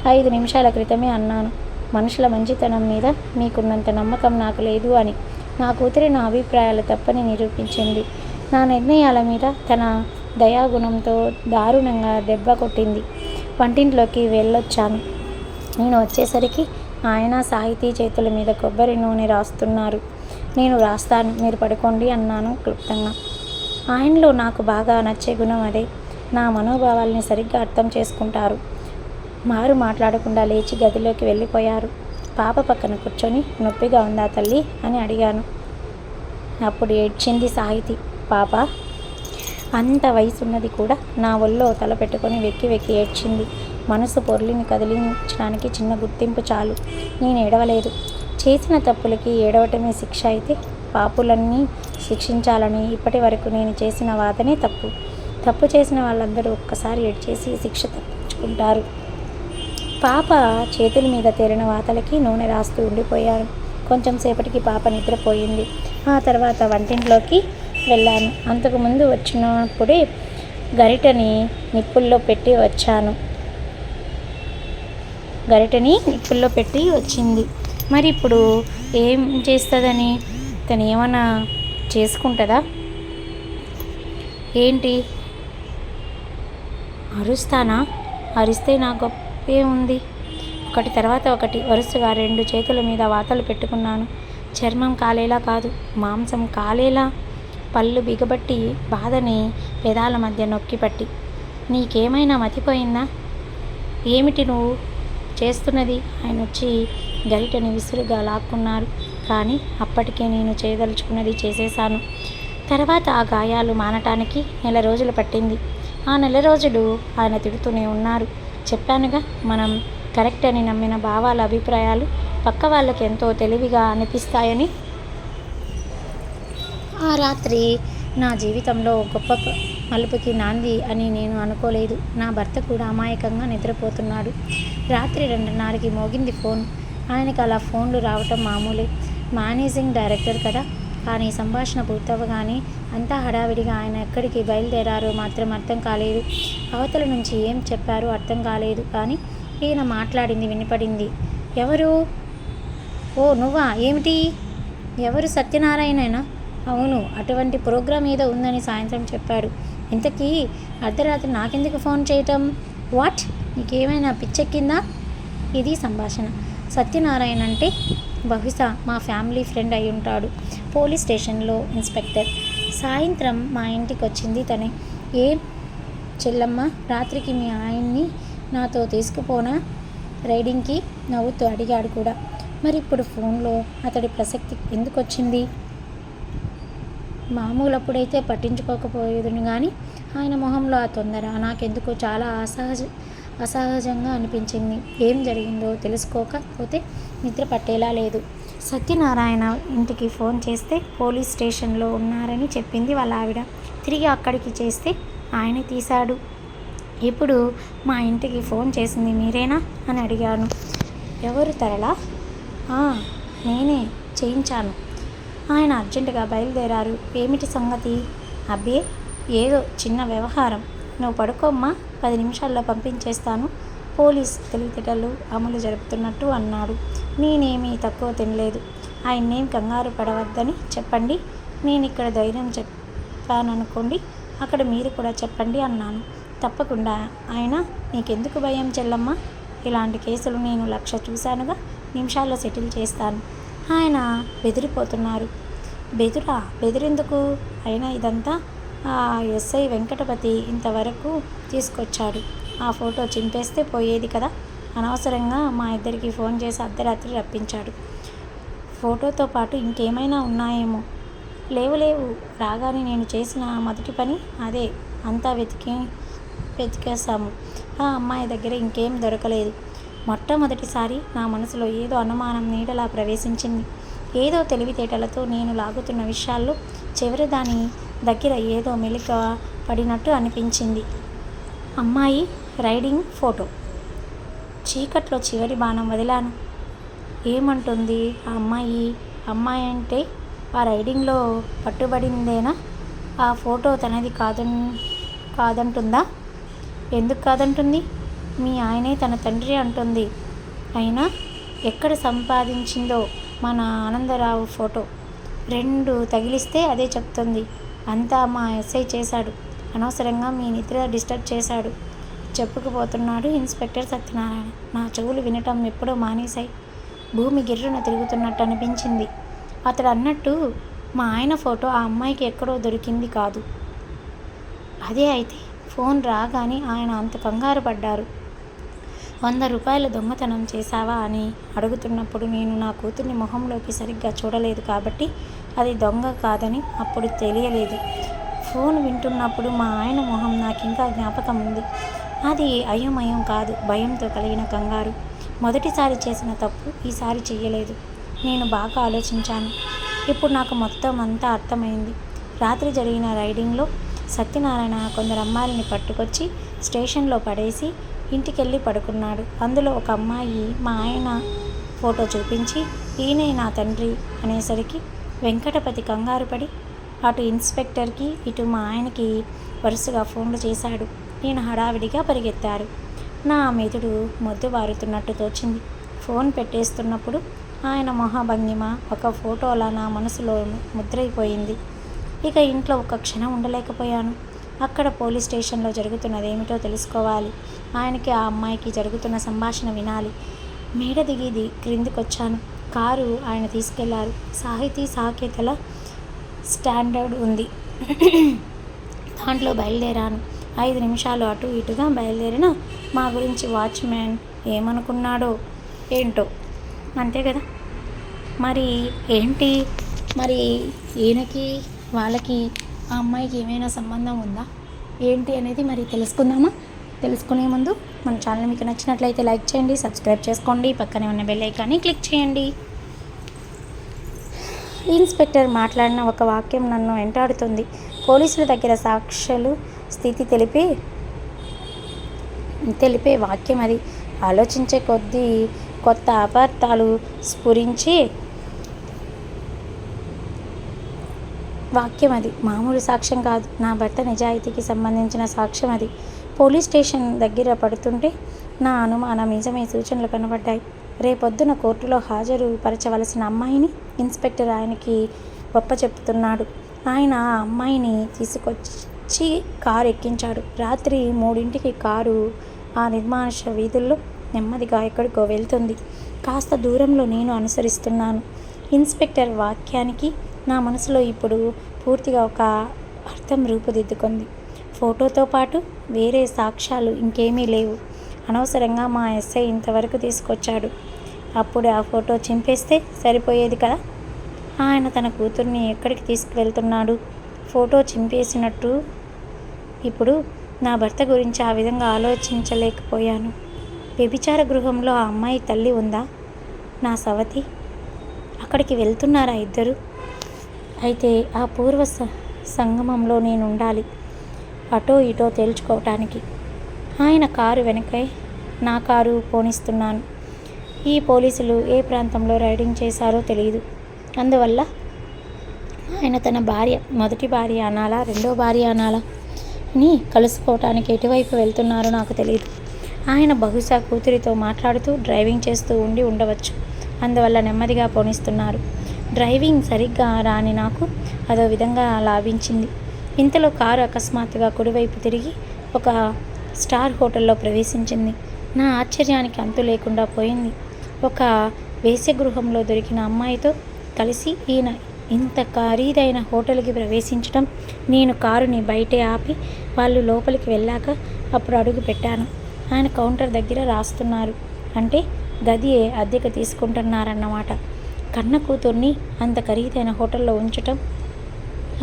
5 నిమిషాల క్రితమే అన్నాను, మనుషుల మంచితనం మీద మీకున్నంత నమ్మకం నాకు లేదు అని. నా కూతురి నా అభిప్రాయాలు తప్పని నిరూపించింది. నా నిర్ణయాల మీద తన దయాగుణంతో దారుణంగా దెబ్బ కొట్టింది. వంటింట్లోకి వెళ్ళొచ్చాను. నేను వచ్చేసరికి ఆయన సాహితీ చేతుల మీద కొబ్బరి నూనె రాస్తున్నారు. నేను రాస్తాను, మీరు పడుకోండి అన్నాను క్లుప్తంగా. ఆయనలో నాకు బాగా నచ్చే గుణం అదే. నా మనోభావాల్ని సరిగ్గా అర్థం చేసుకుంటారు. మారు మాట్లాడకుండా లేచి గదిలోకి వెళ్ళిపోయారు. పాప పక్కన కూర్చొని నొప్పిగా ఉందా తల్లి అని అడిగాను. అప్పుడు ఏడ్చింది సాహితి. పాప అంత వయసున్నది కూడా నా ఒళ్ళో తల పెట్టుకొని వెక్కి వెక్కి ఏడ్చింది. మనసు పొర్లిని కదిలించడానికి చిన్న గుర్తింపు చాలు. నేను ఏడవలేదు. చేసిన తప్పులకి ఏడవటమే శిక్ష అయితే పాపులన్నీ శిక్షించాలని ఇప్పటి వరకు నేను చేసిన వాదనే తప్పు. తప్పు చేసిన వాళ్ళందరూ ఒక్కసారి ఏడ్చేసి శిక్ష తప్పించుకుంటారు. పాప చేతుల మీద తేలిన వాతలకి నూనె రాస్తూ ఉండిపోయాను. కొంచెం సేపటికి పాప నిద్రపోయింది. ఆ తర్వాత వంటింట్లోకి వెళ్ళాను. అంతకుముందు వచ్చినప్పుడే గరిటని నిప్పుల్లో పెట్టి వచ్చింది. మరి ఇప్పుడు ఏం చేస్తుందని? తను ఏమైనా చేసుకుంటుందా ఏంటి? అరుస్తానా? అరిస్తే నా గొప్పే ఉంది. ఒకటి తర్వాత ఒకటి వరుసగా 2 చేతుల మీద వాతలు పెట్టుకున్నాను. చర్మం కాలేలా కాదు, మాంసం కాలేలా, పళ్ళు బిగబట్టి బాధని పెదాల మధ్య నొక్కిపట్టి. నీకేమైనా మతిపోయిందా? ఏమిటి నువ్వు చేస్తున్నది? ఆయన వచ్చి గరిటెని విసురుగా లాక్కున్నారు. కానీ అప్పటికే నేను చేయదలుచుకున్నది చేసేశాను. తర్వాత ఆ గాయాలు మానటానికి నెల రోజులు పట్టింది. ఆ నెల రోజులు ఆయన తిడుతూనే ఉన్నారు. చెప్పానుగా, మనం కరెక్ట్ అని నమ్మిన భావాల అభిప్రాయాలు పక్క వాళ్ళకి ఎంతో తెలివిగా అనిపిస్తాయని. ఆ రాత్రి నా జీవితంలో గొప్ప మలుపుకి నాంది అని నేను అనుకోలేదు. నా భర్త కూడా అమాయకంగా నిద్రపోతున్నాడు. రాత్రి 2:30కి మోగింది ఫోన్. ఆయనకి అలా ఫోన్లు రావటం మామూలే. మేనేజింగ్ డైరెక్టర్ కదా. కానీ సంభాషణ పూర్తవగానే అంతా హడావిడిగా ఆయన ఎక్కడికి బయలుదేరారో మాత్రం అర్థం కాలేదు. అవతల నుంచి ఏం చెప్పారో అర్థం కాలేదు. కానీ ఈయన మాట్లాడింది వినపడింది. ఎవరు? ఓ నువ్వా? ఏమిటి? ఎవరు? సత్యనారాయణేనా? అవును, అటువంటి ప్రోగ్రాం ఏదో ఉందని సాయంత్రం చెప్పాడు. ఇంతకీ అర్ధరాత్రి నాకెందుకు ఫోన్ చేయటం? వాట్, నీకేమైనా పిచ్చెక్కిందా? ఇది సంభాషణ. సత్యనారాయణ అంటే బహుశా మా ఫ్యామిలీ ఫ్రెండ్ అయి ఉంటాడు. పోలీస్ స్టేషన్లో ఇన్స్పెక్టర్. సాయంత్రం మా ఇంటికి వచ్చింది తనే. ఏం చెల్లమ్మ, రాత్రికి మీ ఆయన్ని నాతో తీసుకుపోనా రైడింగ్కి? నవ్వుతూ అడిగాడు కూడా. మరి ఇప్పుడు ఫోన్లో అతడి ప్రసక్తి ఎందుకు వచ్చింది? మామూలప్పుడైతే పట్టించుకోకపోయేదును కానీ ఆయన మొహంలో ఆ తొందర నాకెందుకో చాలా అసహజంగా అనిపించింది. ఏం జరిగిందో తెలుసుకోకపోతే నిద్ర పట్టేలా లేదు. సత్యనారాయణ ఇంటికి ఫోన్ చేస్తే పోలీస్ స్టేషన్లో ఉన్నారని చెప్పింది వాళ్ళ ఆవిడ. తిరిగి అక్కడికి చేస్తే ఆయనే తీశాడు. ఇప్పుడు మా ఇంటికి ఫోన్ చేసింది మీరేనా అని అడిగాను. ఎవరు తరలా? నేనే చేయించాను. ఆయన అర్జెంటుగా బయలుదేరారు. ఏమిటి సంగతి? అబ్బే, ఏదో చిన్న వ్యవహారం. నువ్వు పడుకోమ్మా, 10 నిమిషాల్లో పంపించేస్తాను. పోలీస్ తెలివితేటలు అమలు జరుపుతున్నట్టు అన్నాడు. నేనేమీ తక్కువ తినలేదు. ఆయన్నేం కంగారు పడవద్దని చెప్పండి. నేను ఇక్కడ ధైర్యం చెప్పాననుకోండి, అక్కడ మీరు కూడా చెప్పండి అన్నాను. తప్పకుండా. ఆయన నీకెందుకు భయం చెల్లమ్మ? ఇలాంటి కేసులు నేను 1,00,000 చూశానుగా. నిమిషాల్లో సెటిల్ చేస్తాను. ఆయన బెదిరిపోతున్నారు. బెదిరెందుకు? అయినా ఇదంతా ఆ ఎస్ఐ వెంకటపతి ఇంతవరకు తీసుకొచ్చాడు. ఆ ఫోటో చింపేస్తే పోయేది కదా. అనవసరంగా మా ఇద్దరికి ఫోన్ చేసి అర్ధరాత్రి రప్పించాడు. ఫోటోతో పాటు ఇంకేమైనా ఉన్నాయేమో. లేవు. రాగానే నేను చేసిన మొదటి పని అదే. అంతా వెతికేశాము. ఆ అమ్మాయి దగ్గర ఇంకేం దొరకలేదు. మొట్టమొదటిసారి నా మనసులో ఏదో అనుమానం నీడలా ప్రవేశించింది. ఏదో తెలివితేటలతో నేను లాగుతున్న విషయాల్లో చివరి దాని దగ్గర ఏదో మెలిక పడినట్టు అనిపించింది. అమ్మాయి రైడింగ్ ఫోటో. చీకట్లో చివరి బాణం వదిలాను. ఏమంటుంది ఆ అమ్మాయి? అమ్మాయి అంటే ఆ రైడింగ్లో పట్టుబడిందేనా? ఆ ఫోటో తనది కాదంటుందా? ఎందుకు కాదంటుంది? మీ ఆయనే తన తండ్రి అంటుంది. అయినా ఎక్కడ సంపాదించిందో మన ఆనందరావు ఫోటో 2 తగిలిస్తే అదే చెప్తుంది. అంతా మా ఎస్ఐ చేశాడు. అనవసరంగా మీ నిద్ర డిస్టర్బ్ చేశాడు చెప్పుకుపోతున్నాడు ఇన్స్పెక్టర్ సత్యనారాయణ. నా చెవులు వినటం ఎప్పుడో మానేశాయి. భూమి గిర్రున తిరుగుతున్నట్టు అనిపించింది. అతడు అన్నట్టు మా ఆయన ఫోటో ఆ అమ్మాయికి ఎక్కడో దొరికింది కాదు. అదే అయితే ఫోన్ రాగానే ఆయన అంత కంగారు పడ్డారు. 100 రూపాయలు దొంగతనం చేశావా అని అడుగుతున్నప్పుడు నేను నా కూతుర్ని మొహంలోకి సరిగ్గా చూడలేదు కాబట్టి అది దొంగ కాదని అప్పుడు తెలియలేదు. ఫోన్ వింటున్నప్పుడు మా ఆయన మొహం నాకింకా జ్ఞాపకం ఉంది. అది అయోమయం కాదు, భయంతో కలిగిన కంగారు. మొదటిసారి చేసిన తప్పు ఈసారి చెయ్యలేదు. నేను బాగా ఆలోచించాను. ఇప్పుడు నాకు మొత్తం అంతా అర్థమైంది. రాత్రి జరిగిన రైడింగ్లో సత్యనారాయణ కొందరు అమ్మాయిల్ని పట్టుకొచ్చి స్టేషన్లో పడేసి ఇంటికెళ్ళి పడుకున్నాడు. అందులో ఒక అమ్మాయి మా ఆయన ఫోటో చూపించి ఈయనే నా తండ్రి అనేసరికి వెంకటపతి కంగారు పడి అటు ఇన్స్పెక్టర్కి ఇటు మా ఆయనకి వరుసగా ఫోన్లు చేశాడు. నేను హడావిడిగా పరిగెత్తారు. నా మెదడు మొద్దుబారుతున్నట్టు తోచింది. ఫోన్ పెట్టేస్తున్నప్పుడు ఆయన మొహభంగిమ ఒక ఫోటోలా నా మనసులో ముద్రైపోయింది. ఇక ఇంట్లో ఒక్క క్షణం ఉండలేకపోయాను. అక్కడ పోలీస్ స్టేషన్లో జరుగుతున్నది ఏమిటో తెలుసుకోవాలి. ఆయనకి ఆ అమ్మాయికి జరుగుతున్న సంభాషణ వినాలి. మేడ దిగి క్రిందికొచ్చాను. కారు ఆయన తీసుకెళ్లారు. సాహితీ సాకేతల స్టాండర్డ్ ఉంది. దాంట్లో బయలుదేరాను. 5 నిమిషాలు అటు ఇటుగా బయలుదేరిన మా గురించి వాచ్మ్యాన్ ఏమనుకున్నాడో ఏంటో. అంతే కదా. మరి ఏంటి, మరి ఈయనకి వాళ్ళకి ఆ అమ్మాయికి ఏమైనా సంబంధం ఉందా ఏంటి అనేది మరి తెలుసుకుందామా? తెలుసుకునే ముందు మన ఛానల్ మీకు నచ్చినట్లయితే లైక్ చేయండి, సబ్స్క్రైబ్ చేసుకోండి, పక్కనే ఉన్న బెల్ ఐకాన్ని క్లిక్ చేయండి. ఇన్స్పెక్టర్ మాట్లాడిన ఒక వాక్యం నన్ను వెంటాడుతుంది. పోలీసుల దగ్గర సాక్ష్యాలు స్థితి తెలిపే వాక్యం అది. ఆలోచించే కొద్దీ కొత్త అపార్థాలు స్ఫురించి వాక్యం అది. మామూలు సాక్ష్యం కాదు, నా భర్త నిజాయితీకి సంబంధించిన సాక్ష్యం అది. పోలీస్ స్టేషన్ దగ్గర పడుతుంటే నా అనుమానం నిజమే సూచనలు కనబడ్డాయి. రేపొద్దున కోర్టులో హాజరు పరచవలసిన అమ్మాయిని ఇన్స్పెక్టర్ ఆయనకి చెప్తున్నాడు. ఆయన ఆ అమ్మాయిని తీసుకొచ్చి కారు ఎక్కించాడు. రాత్రి 3ంటికి కారు ఆ నిర్మానుష వీధుల్లో నెమ్మదిగా ఎక్కడికో వెళ్తుంది. కాస్త దూరంలో నేను అనుసరిస్తున్నాను. ఇన్స్పెక్టర్ వాక్యానికి నా మనసులో ఇప్పుడు పూర్తిగా ఒక అర్థం రూపుదిద్దుకుంది. ఫోటోతో పాటు వేరే సాక్ష్యాలు ఇంకేమీ లేవు. అనవసరంగా మా ఎస్ఐ ఇంతవరకు తీసుకొచ్చాడు. అప్పుడు ఆ ఫోటో చింపేస్తే సరిపోయేది కదా. ఆయన తన కూతుర్ని ఎక్కడికి తీసుకువెళ్తున్నాడు? ఫోటో చింపేసినట్టు. ఇప్పుడు నా భర్త గురించి ఆ విధంగా ఆలోచించలేకపోయాను. వ్యభిచార గృహంలో ఆ అమ్మాయి తల్లి ఉందా? నా సవతి. అక్కడికి వెళ్తున్నారా ఇద్దరు? అయితే ఆ పూర్వ సంగమంలో నేను ఉండాలి, అటో ఇటో తేల్చుకోవటానికి. ఆయన కారు వెనకై నా కారు పోనిస్తున్నాను. ఈ పోలీసులు ఏ ప్రాంతంలో రైడింగ్ చేశారో తెలియదు. అందువల్ల ఆయన తన భార్య, మొదటి భార్య అనాలా రెండో భార్య అనాలా అని కలుసుకోవటానికి ఎటువైపు వెళ్తున్నారో నాకు తెలియదు. ఆయన బహుశా కూతురితో మాట్లాడుతూ డ్రైవింగ్ చేస్తూ ఉండవచ్చు. అందువల్ల నెమ్మదిగా పోనిస్తున్నారు. డ్రైవింగ్ సరిగ్గా రాని నాకు అదో విధంగా లాభించింది. ఇంతలో కారు అకస్మాత్తుగా కుడివైపు తిరిగి ఒక స్టార్ హోటల్లో ప్రవేశించింది. నా ఆశ్చర్యానికి అంతు లేకుండా పోయింది. ఒక వేశ్యగృహంలో దొరికిన అమ్మాయితో కలిసి ఈయన ఇంత ఖరీదైన హోటల్కి ప్రవేశించడం. నేను కారుని బయటే ఆపి వాళ్ళు లోపలికి వెళ్ళాక అప్పుడు అడుగు పెట్టాను. ఆయన కౌంటర్ దగ్గర రాస్తున్నారు. అంటే గది అద్దెకు తీసుకుంటున్నారన్నమాట. కన్న కూతుర్ని అంత ఖరీదైన హోటల్లో ఉంచటం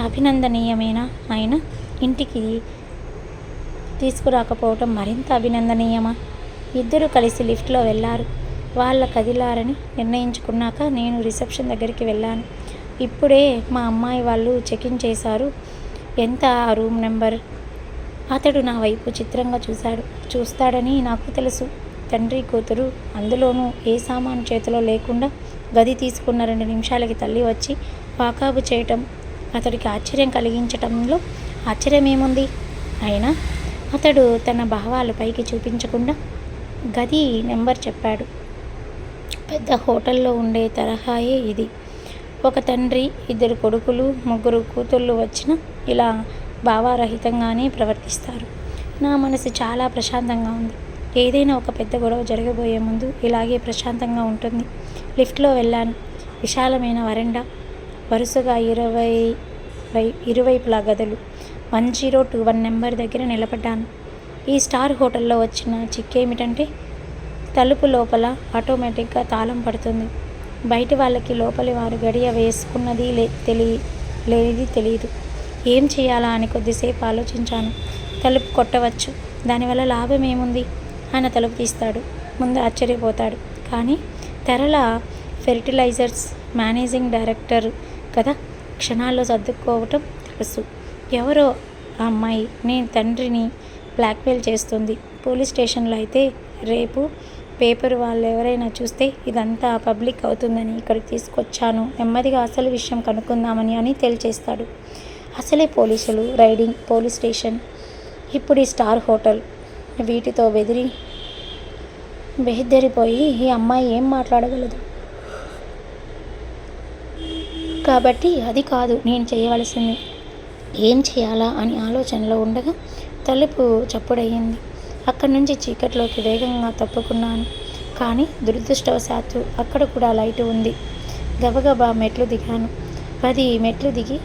అభినందనీయమేనా? ఆయన ఇంటికి తీసుకురాకపోవటం మరింత అభినందనీయమా? ఇద్దరు కలిసి లిఫ్ట్లో వెళ్ళారు. వాళ్ళ కదిలారని నిర్ణయించుకున్నాక నేను రిసెప్షన్ దగ్గరికి వెళ్ళాను. ఇప్పుడే మా అమ్మాయి వాళ్ళు చెక్-ఇన్ చేశారు. ఎంత ఆ రూమ్ నెంబర్? అతడు నా వైపు చిత్రంగా చూస్తాడని నాకు తెలుసు. తండ్రి కూతురు, అందులోనూ ఏ సామాను చేతిలో లేకుండా గది తీసుకున్న 2 నిమిషాలకి తల్లి వచ్చి వాకాబు చేయటం అతడికి ఆశ్చర్యం కలిగించటంలో ఆశ్చర్యమేముంది? అయినా అతడు తన భావాలు పైకి చూపించకుండా గది నెంబర్ చెప్పాడు. పెద్ద హోటల్లో ఉండే తరహాయే ఇది. ఒక తండ్రి, 2 కొడుకులు, 3 కూతుళ్ళు వచ్చినా ఇలా భావరహితంగానే ప్రవర్తిస్తారు. నా మనసు చాలా ప్రశాంతంగా ఉంది. ఏదైనా ఒక పెద్ద గొడవ జరగబోయే ముందు ఇలాగే ప్రశాంతంగా ఉంటుంది. లిఫ్ట్లో వెళ్ళాను. విశాలమైన వరండా, వరుసగా ఇరువైపులా గదులు. 1021 నెంబర్ దగ్గర నిలబడ్డాను. ఈ స్టార్ హోటల్లో వచ్చిన చిక్కేమిటంటే తలుపు లోపల ఆటోమేటిక్గా తాళం పడుతుంది. బయటి వాళ్ళకి లోపలి వారు గడియ వేసుకున్నది లేనిది తెలియదు. ఏం చేయాలా అని కొద్దిసేపు ఆలోచించాను. తలుపు కొట్టవచ్చు, దానివల్ల లాభం ఏముంది? ఆయన తలుపు తీస్తాడు. ముందు ఆశ్చర్యపోతాడు. కానీ తెరల ఫెర్టిలైజర్స్ మేనేజింగ్ డైరెక్టర్ కదా, క్షణాల్లో సర్దుకోవటం తెలుసు. ఎవరో ఆ అమ్మాయి నేను తండ్రిని బ్లాక్మెయిల్ చేస్తుంది. పోలీస్ స్టేషన్లో అయితే రేపు పేపర్ వాళ్ళు ఎవరైనా చూస్తే ఇదంతా పబ్లిక్ అవుతుందని ఇక్కడికి తీసుకొచ్చాను. నెమ్మదిగా అసలు విషయం కనుక్కుందామని అని తేల్చేస్తాడు. అసలే పోలీసులు, రైడింగ్, పోలీస్ స్టేషన్, ఇప్పుడు ఈ స్టార్ హోటల్, వీటితో బెదిరిపోయి ఈ అమ్మాయి ఏం మాట్లాడగలదు? కాబట్టి అది కాదు నేను చేయవలసింది. ఏం చేయాలా అని ఆలోచనలో ఉండగా తలుపు చప్పుడయ్యింది. అక్కడి నుంచి చీకట్లోకి వేగంగా తప్పుకున్నాను. కానీ దురదృష్టవశాత్తు అక్కడ కూడా లైటు ఉంది. గబగబా మెట్లు దిగాను. 10 మెట్లు దిగి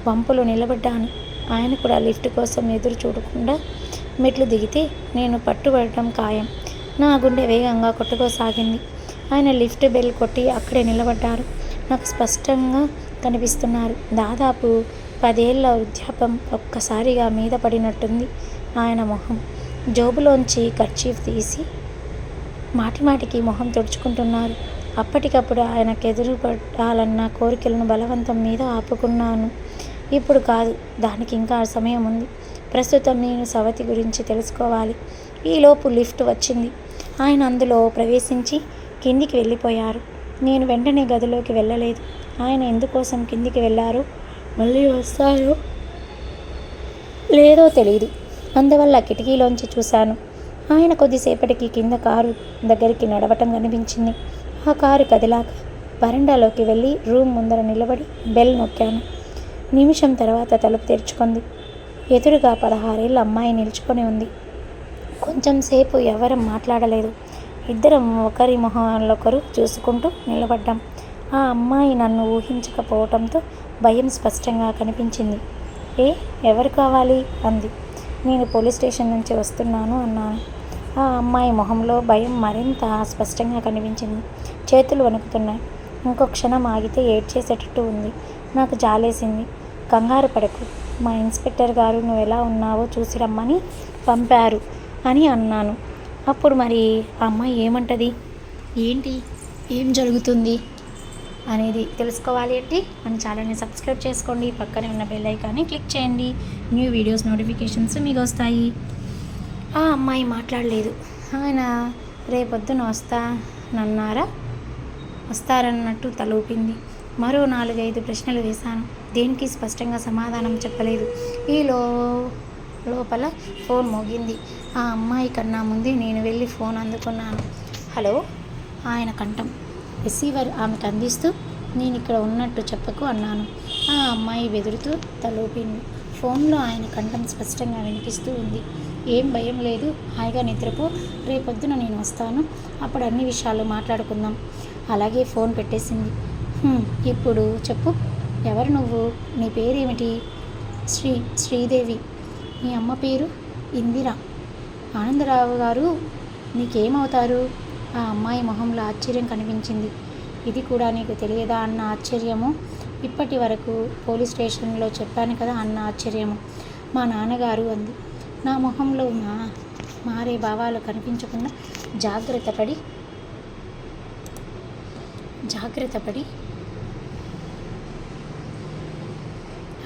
వంపులో నిలబడ్డాను. ఆయన కూడా లిఫ్ట్ కోసం ఎదురు చూడకుండా మెట్లు దిగితే నేను పట్టుబడటం ఖాయం. నా గుండె వేగంగా కొట్టుకోసాగింది. ఆయన లిఫ్ట్ బెల్ కొట్టి అక్కడే నిలబడ్డారు. నాకు స్పష్టంగా కనిపిస్తున్నారు. దాదాపు 10 ఏళ్ల వృద్ధాప్యం ఒక్కసారిగా మీద పడినట్టుంది ఆయన మొహం. జోబులోంచి కర్చీఫ్ తీసి మాటిమాటికి మొహం తుడుచుకుంటున్నారు. అప్పటికప్పుడు ఆయనకెదురు పడాలన్న కోరికలను బలవంతం మీద ఆపుకున్నాను. ఇప్పుడు కాదు, దానికి ఇంకా సమయం ఉంది. ప్రస్తుతం నేను సవతి గురించి తెలుసుకోవాలి. ఈలోపు లిఫ్ట్ వచ్చింది. ఆయన అందులో ప్రవేశించి కిందికి వెళ్ళిపోయారు. నేను వెంటనే గదిలోకి వెళ్ళలేదు. ఆయన ఎందుకోసం కిందికి వెళ్ళారో, మళ్ళీ వస్తారో లేదో తెలీదు. అందువల్ల కిటికీలోంచి చూశాను. ఆయన కొద్దిసేపటికి కింద కారు దగ్గరికి నడవటం కనిపించింది. ఆ కారు కదిలాక వరండాలోకి వెళ్ళి రూమ్ ముందర నిలబడి బెల్ నొక్కాను. నిమిషం తర్వాత తలుపు తెరుచుకుంది. ఎదురుగా 16 ఏళ్ల అమ్మాయి నిల్చుకొని ఉంది. కొంచెం సేపు ఎవరం మాట్లాడలేదు. ఇద్దరం ఒకరి మొహాలొకరు చూసుకుంటూ నిలబడ్డాం. ఆ అమ్మాయి నన్ను ఊహించకపోవటంతో భయం స్పష్టంగా కనిపించింది. ఎవరు కావాలి అంది. నేను పోలీస్ స్టేషన్ నుంచి వస్తున్నాను అన్నాను. ఆ అమ్మాయి మొహంలో భయం మరింత స్పష్టంగా కనిపించింది. చేతులు వణుకుతున్నాయి. ఇంకో క్షణం ఆగితే ఏడ్చేసేటట్టు ఉంది. నాకు జాలేసింది. కంగారు పడకు, మా ఇన్స్పెక్టర్ గారు నువ్వు ఎలా ఉన్నావో చూసి రమ్మని పంపారు అని అన్నాను. అప్పుడు మరి ఆ అమ్మాయి ఏమంటది, ఏంటి, ఏం జరుగుతుంది అనేది తెలుసుకోవాలి అంటే మన ఛానల్ని సబ్స్క్రైబ్ చేసుకోండి. పక్కనే ఉన్న బెల్ ఐకాన్ని క్లిక్ చేయండి. న్యూ వీడియోస్ నోటిఫికేషన్స్ మీకు వస్తాయి. ఆ అమ్మాయి మాట్లాడలేదు. ఆయన రేపొద్దున వస్తారన్నట్టు తల ఊపింది. మరో 4-5 ప్రశ్నలు వేశాను. దేనికి స్పష్టంగా సమాధానం చెప్పలేదు. ఈ లోపల ఫోన్ మోగింది. ఆ అమ్మాయి కన్నా ముందే నేను వెళ్ళి ఫోన్ అందుకున్నాను. హలో, ఆయన కంఠం. రిసీవర్ ఆమెకు అందిస్తూ, నేను ఇక్కడ ఉన్నట్టు చెప్పకు అన్నాను. ఆ అమ్మాయి బెదురుతూ తలూపింది. ఫోన్లో ఆయన కంఠం స్పష్టంగా వినిపిస్తూ ఉంది. ఏం భయం లేదు, హాయిగా నిద్రపో. రేపొద్దున నేను వస్తాను, అప్పుడు అన్ని విషయాలు మాట్లాడుకుందాం. అలాగే ఫోన్ పెట్టేసింది. ఇప్పుడు చెప్పు, ఎవరు నువ్వు? నీ పేరేమిటి? శ్రీదేవి. మీ అమ్మ పేరు? ఇందిర. ఆనందరావు గారు నీకేమవుతారు? ఆ అమ్మాయి మొహంలో ఆశ్చర్యం కనిపించింది. ఇది కూడా నీకు తెలియదా అన్న ఆశ్చర్యము, ఇప్పటి వరకు పోలీస్ స్టేషన్లో చెప్పాను కదా అన్న ఆశ్చర్యము. మా నాన్నగారు అంది. నా మొహంలో మారే భావాలు కనిపించకుండా జాగ్రత్తపడి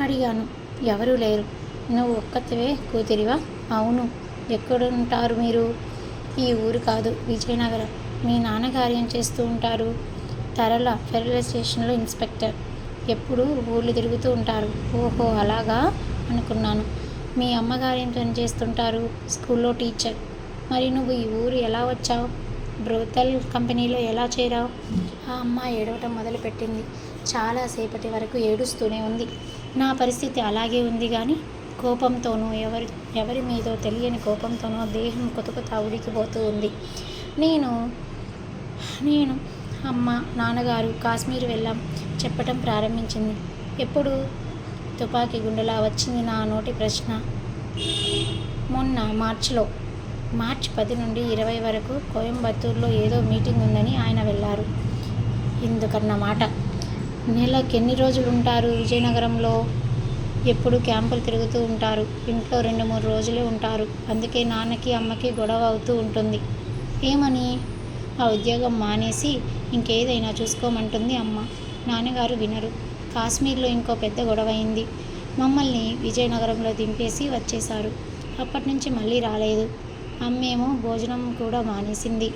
అడిగాను. ఎవరూ లేరు. నువ్వు ఒక్కతివే కూతురివా? అవును. ఎక్కడుంటారు మీరు? ఈ ఊరు కాదు, విజయనగరం. మీ నాన్నగారు ఏం చేస్తూ ఉంటారు? రైల్వే స్టేషన్లో ఇన్స్పెక్టర్. ఎప్పుడు ఊళ్ళు తిరుగుతూ ఉంటారు. ఓహో, అలాగా అనుకున్నాను. మీ అమ్మగారు ఏం పని చేస్తుంటారు? స్కూల్లో టీచర్. మరి నువ్వు ఈ ఊరు ఎలా వచ్చావు? బ్రోతల్ కంపెనీలో ఎలా చేరావు? ఆ అమ్మాయి ఏడవటం మొదలుపెట్టింది. చాలాసేపటి వరకు ఏడుస్తూనే ఉంది. నా పరిస్థితి అలాగే ఉంది కానీ కోపంతోనూ ఎవరి మీదో తెలియని కోపంతోనూ దేహం కొతకొత ఉడికిపోతూ ఉంది. నేను అమ్మ, నాన్నగారు కాశ్మీర్ వెళ్ళాం చెప్పటం ప్రారంభించింది. ఎప్పుడు? తుపాకీ గుండెలా వచ్చింది నా నోటి ప్రశ్న. మొన్న మార్చి 10 నుండి 20 వరకు కోయంబత్తూరులో ఏదో మీటింగ్ ఉందని ఆయన వెళ్ళారు. ఇందుకన్నమాట. నెలకెన్ని రోజులు ఉంటారు విజయనగరంలో? ఎప్పుడు క్యాంపులు తిరుగుతూ ఉంటారు. ఇంట్లో 2-3 రోజులే ఉంటారు. అందుకే నాన్నకి అమ్మకి గొడవ అవుతూ ఉంటుంది. ఏమని? ఆ ఉద్యోగం మానేసి ఇంకేదైనా చూసుకోమంటుంది అమ్మ. నాన్నగారు వినరు. కాశ్మీర్లో ఇంకో పెద్ద గొడవ అయింది. మమ్మల్ని విజయనగరంలో దింపేసి వచ్చేశారు. అప్పటి నుంచి మళ్ళీ రాలేదు. అమ్మేమో భోజనం కూడా మానేసింది.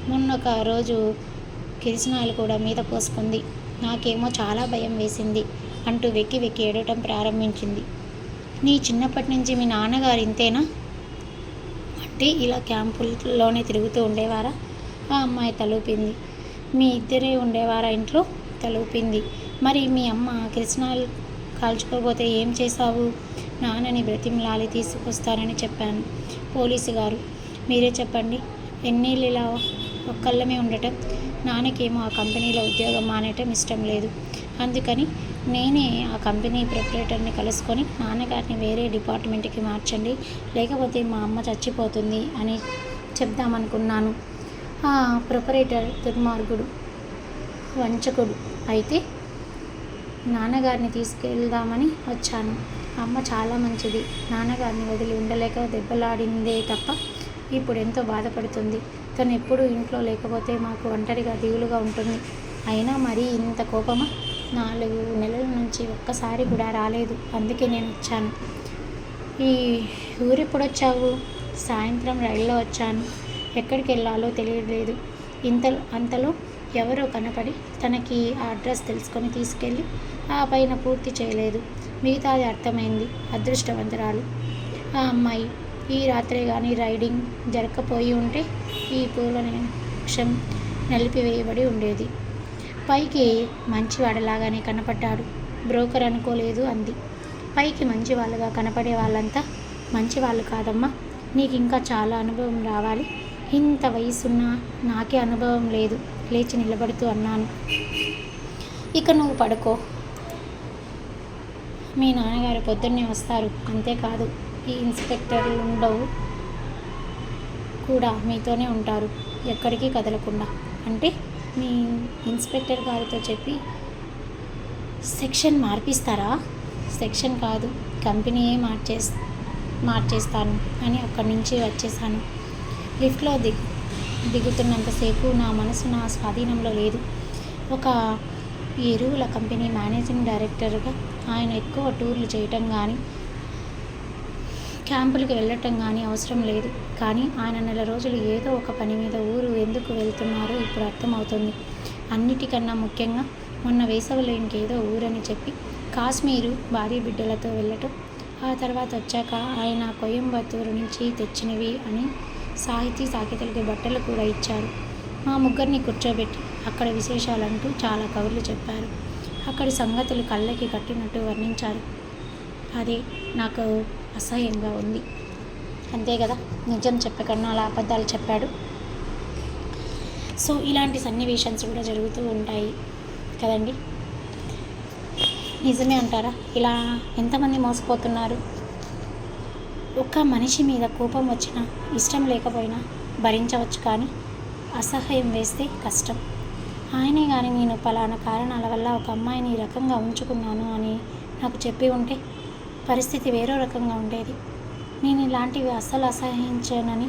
మొన్నొక రోజు కిరసనాయిలు కూడా మీద పోసుకుంది. నాకేమో చాలా భయం వేసింది అంటూ వెక్కి ఏడవటం ప్రారంభించింది. నీ చిన్నప్పటి నుంచి మీ నాన్నగారు ఇంతేనా? అంటే ఇలా క్యాంపుల్లోనే తిరుగుతూ ఉండేవారా? ఆ అమ్మాయి తలూపింది. మీ ఇద్దరే ఉండేవారా ఇంట్లో? తలూపింది. మరి మీ అమ్మ కిరసనాయిల్ కాల్చుకోబోతే ఏం చేశావు? నాన్నని బ్రతిమలాడి తీసుకొస్తానని చెప్పాను. పోలీసు గారు మీరే చెప్పండి, ఎన్నేళ్ళు ఇలా ఒక్కళ్ళమే ఉండటం? నాన్నకేమో ఆ కంపెనీలో ఉద్యోగం మానేయటం ఇష్టం లేదు. అందుకని నేనే ఆ కంపెనీ ప్రొపరేటర్ని కలుసుకొని నాన్నగారిని వేరే డిపార్ట్మెంట్కి మార్చండి, లేకపోతే మా అమ్మ చచ్చిపోతుంది అని చెప్దామనుకున్నాను. ఆ ప్రొపరేటర్ దుర్మార్గుడు, వంచకుడు అయితే నాన్నగారిని తీసుకెళ్దామని వచ్చాను. అమ్మ చాలా మంచిది. నాన్నగారిని వదిలి ఉండలేక దెబ్బలాడిందే తప్ప ఇప్పుడు ఎంతో బాధపడుతుంది. తను ఎప్పుడూ ఇంట్లో లేకపోతే మాకు ఒంటరిగా దిగులుగా ఉంటుంది. అయినా మరీ ఇంత కోపమా? 4 నెలల నుంచి ఒక్కసారి కూడా రాలేదు. అందుకే నేను వచ్చాను. ఈ ఊరెప్పుడొచ్చావు? సాయంత్రం రైల్లో వచ్చాను. ఎక్కడికి వెళ్ళాలో తెలియలేదు. అంతలో ఎవరో కనపడి తనకి ఆ అడ్రస్ తెలుసుకొని తీసుకెళ్ళి ఆ పైన పూర్తి చేయలేదు. మిగతాది అర్థమైంది. అదృష్టవంతురాలు ఆ అమ్మాయి. ఈ రాత్రే కానీ రైడింగ్ జరగకపోయి ఉంటే ఈ పూల నిమిషం నలిపివేయబడి ఉండేది. పైకి మంచివాడలాగానే కనపడ్డాడు. బ్రోకర్ అనుకోలేదు అంది. పైకి మంచివాళ్ళుగా కనపడే వాళ్ళంతా మంచివాళ్ళు కాదమ్మా. నీకు ఇంకా చాలా అనుభవం రావాలి. ఇంత వయసున్నా నాకే అనుభవం లేదు. లేచి నిలబడుతూ అన్నాను. ఇక నువ్వు పడుకో. మీ నాన్నగారు పొద్దున్నే వస్తారు. అంతేకాదు ఈ ఇన్స్పెక్టర్లు ఉండవు కూడా మీతోనే ఉంటారు, ఎక్కడికి కదలకుండా. అంటే మీ ఇన్స్పెక్టర్ గారితో చెప్పి సెక్షన్ మార్పిస్తారా? సెక్షన్ కాదు, కంపెనీయే మార్చేస్తాను అని అక్కడి నుంచి వచ్చేసాను. లిఫ్ట్లో దిగుతున్నంతసేపు నా మనసు నా స్వాధీనంలో లేదు. ఒక ఎరువుల కంపెనీ మేనేజింగ్ డైరెక్టర్గా ఆయన ఎక్కువ టూర్లు చేయటం కానీ క్యాంపులకు వెళ్ళటం కానీ అవసరం లేదు. కానీ ఆయన నెల రోజులు ఏదో ఒక పని మీద ఊరు ఎందుకు వెళ్తున్నారో ఇప్పుడు అర్థమవుతుంది. అన్నిటికన్నా ముఖ్యంగా మొన్న వేసవిలో ఇంకేదో ఊరని చెప్పి కాశ్మీరు భార్య బిడ్డలతో వెళ్ళటం, ఆ తర్వాత వచ్చాక ఆయన కోయంబత్తూరు నుంచి తెచ్చినవి అని సాహితీలకి బట్టలు కూడా ఇచ్చారు. మా ముగ్గురిని కూర్చోబెట్టి అక్కడ విశేషాలంటూ చాలా కబుర్లు చెప్పారు. అక్కడి సంగతులు కళ్ళకి కట్టినట్టు వర్ణించారు. అదే నాకు అసహ్యంగా ఉంది. అంతే కదా, నిజం చెప్పకన్నా అలా అబద్ధాలు చెప్పాడు. సో ఇలాంటి సన్నివేషన్స్ కూడా జరుగుతూ ఉంటాయి కదండి. నిజమే అంటారా? ఇలా ఎంతమంది మోసపోతున్నారు. ఒక మనిషి మీద కోపం వచ్చినా ఇష్టం లేకపోయినా భరించవచ్చు, కానీ అసహ్యం వేస్తే కష్టం. ఆయనే కానీ నేను పలానా కారణాల వల్ల ఒక అమ్మాయిని ఈ రకంగా ఉంచుకున్నాను అని నాకు చెప్పి ఉంటే పరిస్థితి వేరే రకంగా ఉండేది. నేను ఇలాంటివి అస్సలు అసహించానని,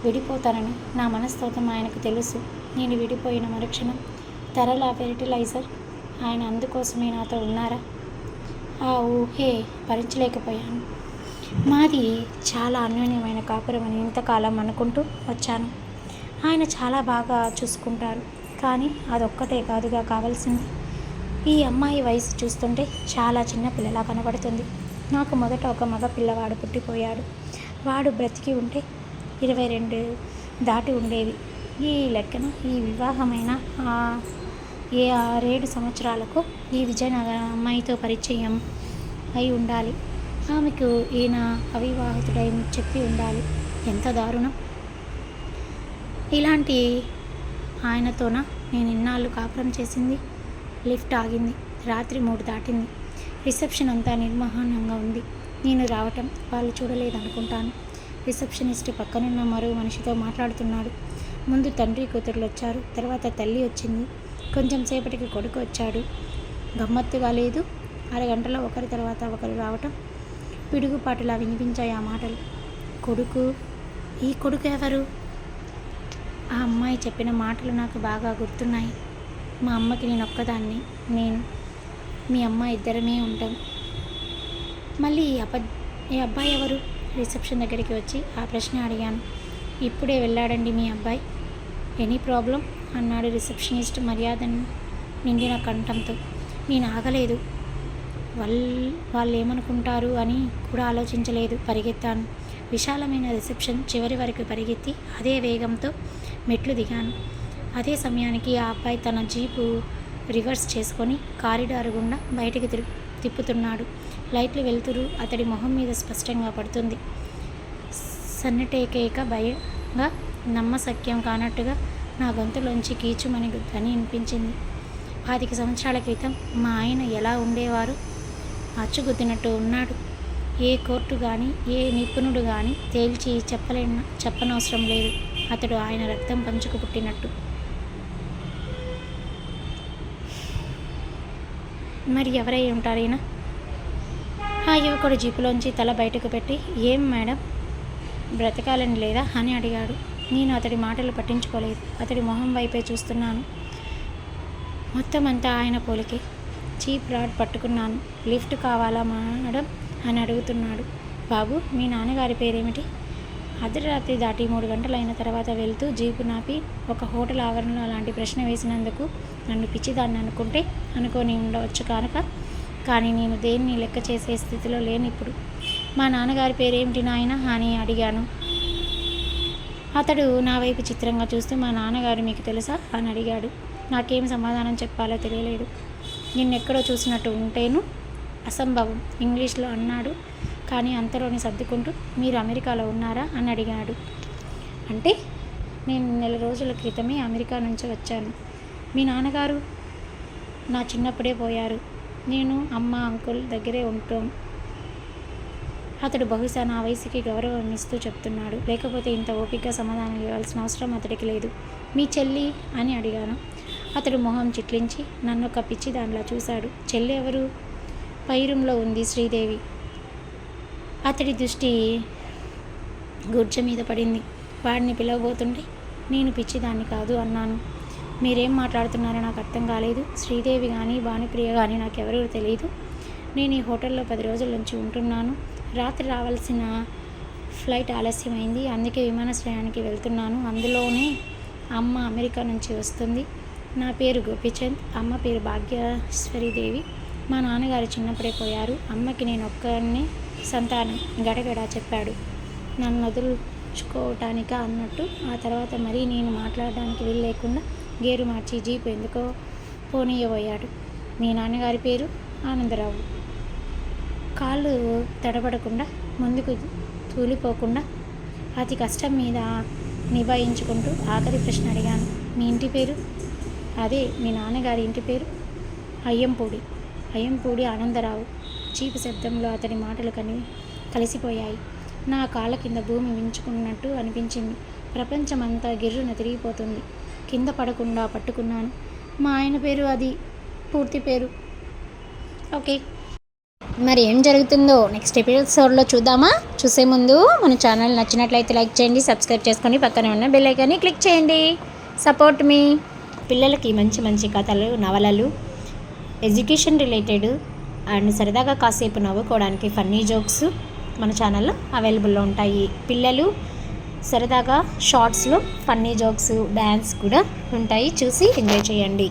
విడిపోతానని నా మనస్తత్వం ఆయనకు తెలుసు. నేను విడిపోయిన మరుక్షణం తరల ఫెర్టిలైజర్ ఆయన అందుకోసమే నాతో ఉన్నారా? ఆ ఊహే భరించలేకపోయాను. మాది చాలా అన్యోన్యమైన కాపురం అని ఇంతకాలం అనుకుంటూ వచ్చాను. ఆయన చాలా బాగా చూసుకుంటారు. కానీ అదొక్కటే కాదుగా కావాల్సింది. ఈ అమ్మాయి వయసు చూస్తుంటే చాలా చిన్న పిల్లలా కనబడుతుంది. నాకు మొదట ఒక మగ పిల్లవాడు పుట్టిపోయాడు. వాడు బ్రతికి ఉంటే 22 దాటి ఉండేవి. ఈ లెక్కన ఈ వివాహమైన 6-7 సంవత్సరాలకు ఈ విజయనగరం అమ్మాయితో పరిచయం అయి ఉండాలి. ఆమెకు ఈయన అవివాహితుడై చెప్పి ఉండాలి. ఎంత దారుణం! ఇలాంటి ఆయనతోన నేను ఇన్నాళ్ళు కాపురం చేసింది. లిఫ్ట్ ఆగింది. రాత్రి 3 దాటింది. రిసెప్షన్ అంతా నిర్మోహనంగా ఉంది. నేను రావటం వాళ్ళు చూడలేదనుకుంటాను. రిసెప్షనిస్ట్ పక్కనున్న మరో మనిషితో మాట్లాడుతున్నాడు. ముందు తండ్రి కూతుర్లు వచ్చారు. తర్వాత తల్లి వచ్చింది. కొంచెం సేపటికి కొడుకు వచ్చాడు. గమ్మత్తుగా లేదు? అరగంటలో ఒకరి తర్వాత ఒకరు రావటం పిడుగుపాటులా వినిపించాయి ఆ మాటలు. కొడుకు? ఈ కొడుకు ఎవరు? ఆ అమ్మాయి చెప్పిన మాటలు నాకు బాగా గుర్తున్నాయి. మా అమ్మకి నేను ఒక్కదాన్ని, నేను మీ అమ్మ ఇద్దరమే ఉంటాం. మళ్ళీ ఈ అబ్బాయి ఎవరు? రిసెప్షన్ దగ్గరికి వచ్చి ఆ ప్రశ్న అడిగాను. ఇప్పుడే వెళ్ళాడండి మీ అబ్బాయి. ఎనీ ప్రాబ్లం అన్నాడు రిసెప్షనిస్ట్ మర్యాద నిండిన కంఠంతో. నేను ఆగలేదు. వాళ్ళు ఏమనుకుంటారు అని కూడా ఆలోచించలేదు. పరిగెత్తాను. విశాలమైన రిసెప్షన్ చివరి వరకు పరిగెత్తి అదే వేగంతో మెట్లు దిగాను. అదే సమయానికి ఆ అబ్బాయి తన జీపు రివర్స్ చేసుకొని కారిడార్ గుండా బయటికి తిప్పుతున్నాడు. లైట్లు వెలుతురు అతడి మొహం మీద స్పష్టంగా పడుతుంది. సన్నటేకేక భయంగా నమ్మశక్యం కానట్టుగా నా గొంతులోంచి కీచుమని ధ్వని వినిపించింది. 25 సంవత్సరాల క్రితం మా ఆయన ఎలా ఉండేవారు? అచ్చుగుద్దినట్టు ఉన్నాడు. ఏ కోర్టు కానీ ఏ నిపుణుడు కానీ తేల్చి చెప్పనవసరం లేదు. అతడు ఆయన రక్తం పంచుకు పుట్టినట్టు. మరి ఎవరై ఉంటారైనా? ఆ యువకుడు జీపులోంచి తల బయటకు పెట్టి, ఏం మేడం, బ్రతకాలని లేదా అని అడిగాడు. నేను అతడి మాటలు పట్టించుకోలేదు. అతడి మొహం వైపే చూస్తున్నాను. మొత్తం అంతా ఆయన పోలికే. చీప్ రాడ్ పట్టుకున్నాను. లిఫ్ట్ కావాలా మేడం అని అడుగుతున్నాడు. బాబు, మీ నాన్నగారి పేరేమిటి? అర్ధరాత్రి దాటి 3 గంటలైన తర్వాత వెళ్తూ జీపు నాపి ఒక హోటల్ ఆవరణలో అలాంటి ప్రశ్న వేసినందుకు నన్ను పిచ్చిదాన్ని అనుకొని ఉండవచ్చు కానీ నేను దేన్ని లెక్క చేసే స్థితిలో లేను ఇప్పుడు. మా నాన్నగారి పేరేమిటి నాయన అని అడిగాను. అతడు నా వైపు చిత్రంగా చూస్తూ, మా నాన్నగారు మీకు తెలుసా అని అడిగాడు. నాకేం సమాధానం చెప్పాలో తెలియలేదు. నిన్నెక్కడో చూసినట్టు ఉంటేను అసంభవం ఇంగ్లీష్లో అన్నాడు. కానీ అంతలోని సర్దుకుంటూ, మీరు అమెరికాలో ఉన్నారా అని అడిగాడు. అంటే నేను 1 నెల రోజుల క్రితమే అమెరికా నుంచి వచ్చాను. మీ నాన్నగారు? నా చిన్నప్పుడే పోయారు. నేను అమ్మ అంకుల్ దగ్గరే ఉంటాం. అతడు బహుశా నా వయసుకి గౌరవం ఇస్తూ చెప్తున్నాడు. లేకపోతే ఇంత ఓపికగా సమాధానం ఇవ్వాల్సిన అవసరం అతడికి లేదు. మీ చెల్లి అని అడిగాను. అతడు మొహం చిట్లించి నన్ను ఒక పిచ్చి దానిలా చూశాడు. చెల్లి ఎవరు? పై రూమ్లో ఉంది, శ్రీదేవి. అతడి దృష్టి గుర్జ మీద పడింది. వాడిని పిలవబోతుంటే, నేను పిచ్చిదాన్ని కాదు అన్నాను. మీరేం మాట్లాడుతున్నారో నాకు అర్థం కాలేదు. శ్రీదేవి కానీ భానుప్రియ కానీ నాకెవరూ తెలియదు. నేను ఈ హోటల్లో 10 రోజుల నుంచి ఉంటున్నాను. రాత్రి రావాల్సిన ఫ్లైట్ ఆలస్యమైంది. అందుకే విమానాశ్రయానికి వెళ్తున్నాను. అందులోనే అమ్మ అమెరికా నుంచి వస్తుంది. నా పేరు గోపీచంద్. అమ్మ పేరు భాగ్యశ్వరీదేవి. మా నాన్నగారు చిన్నప్పుడే పోయారు. అమ్మకి నేను ఒక్కనే సంతానం. గడగడా చెప్పాడు. నన్ను వదులుచుకోవటానిక అన్నట్టు. ఆ తర్వాత మరీ నేను మాట్లాడడానికి వీలు లేకుండా గేరు మార్చి జీపు ఎందుకో పోనీయబోయాడు. మీ నాన్నగారి పేరు? ఆనందరావు. కాళ్ళు తడబడకుండా ముందుకు తూలిపోకుండా అతి కష్టం మీద నిభాయించుకుంటూ ఆఖరి ప్రశ్న అడిగాను. మీ ఇంటి పేరు? అదే మీ నాన్నగారి ఇంటి పేరు? అయ్యంపూడి ఆనందరావు. చీపు శబ్దంలో అతడి మాటలు కలిసిపోయాయి. నా కాళ్ళ కింద భూమి వించుకున్నట్టు అనిపించింది. ప్రపంచమంతా గిర్రున తిరిగిపోతుంది. కింద పడకుండా పట్టుకున్నాను. మా ఆయన పేరు అది. పూర్తి పేరు. ఓకే, మరి ఏం జరుగుతుందో నెక్స్ట్ ఎపిసోడ్లో చూద్దామా? చూసే ముందు మన ఛానల్ నచ్చినట్లయితే లైక్ చేయండి, సబ్స్క్రైబ్ చేసుకొని పక్కనే ఉన్న బెల్ ఐకాన్ని క్లిక్ చేయండి. సపోర్ట్ మీ. పిల్లలకి మంచి మంచి కథలు, నవలలు, ఎడ్యుకేషన్ రిలేటెడ్ అండ్ సరదాగా కాసేపు నవ్వుకోవడానికి ఫన్నీ జోక్స్ మన ఛానల్లో అవైలబుల్లో ఉంటాయి. పిల్లలు సరదాగా షార్ట్స్లో ఫన్నీ జోక్స్, డ్యాన్స్ కూడా ఉంటాయి. చూసి ఎంజాయ్ చేయండి.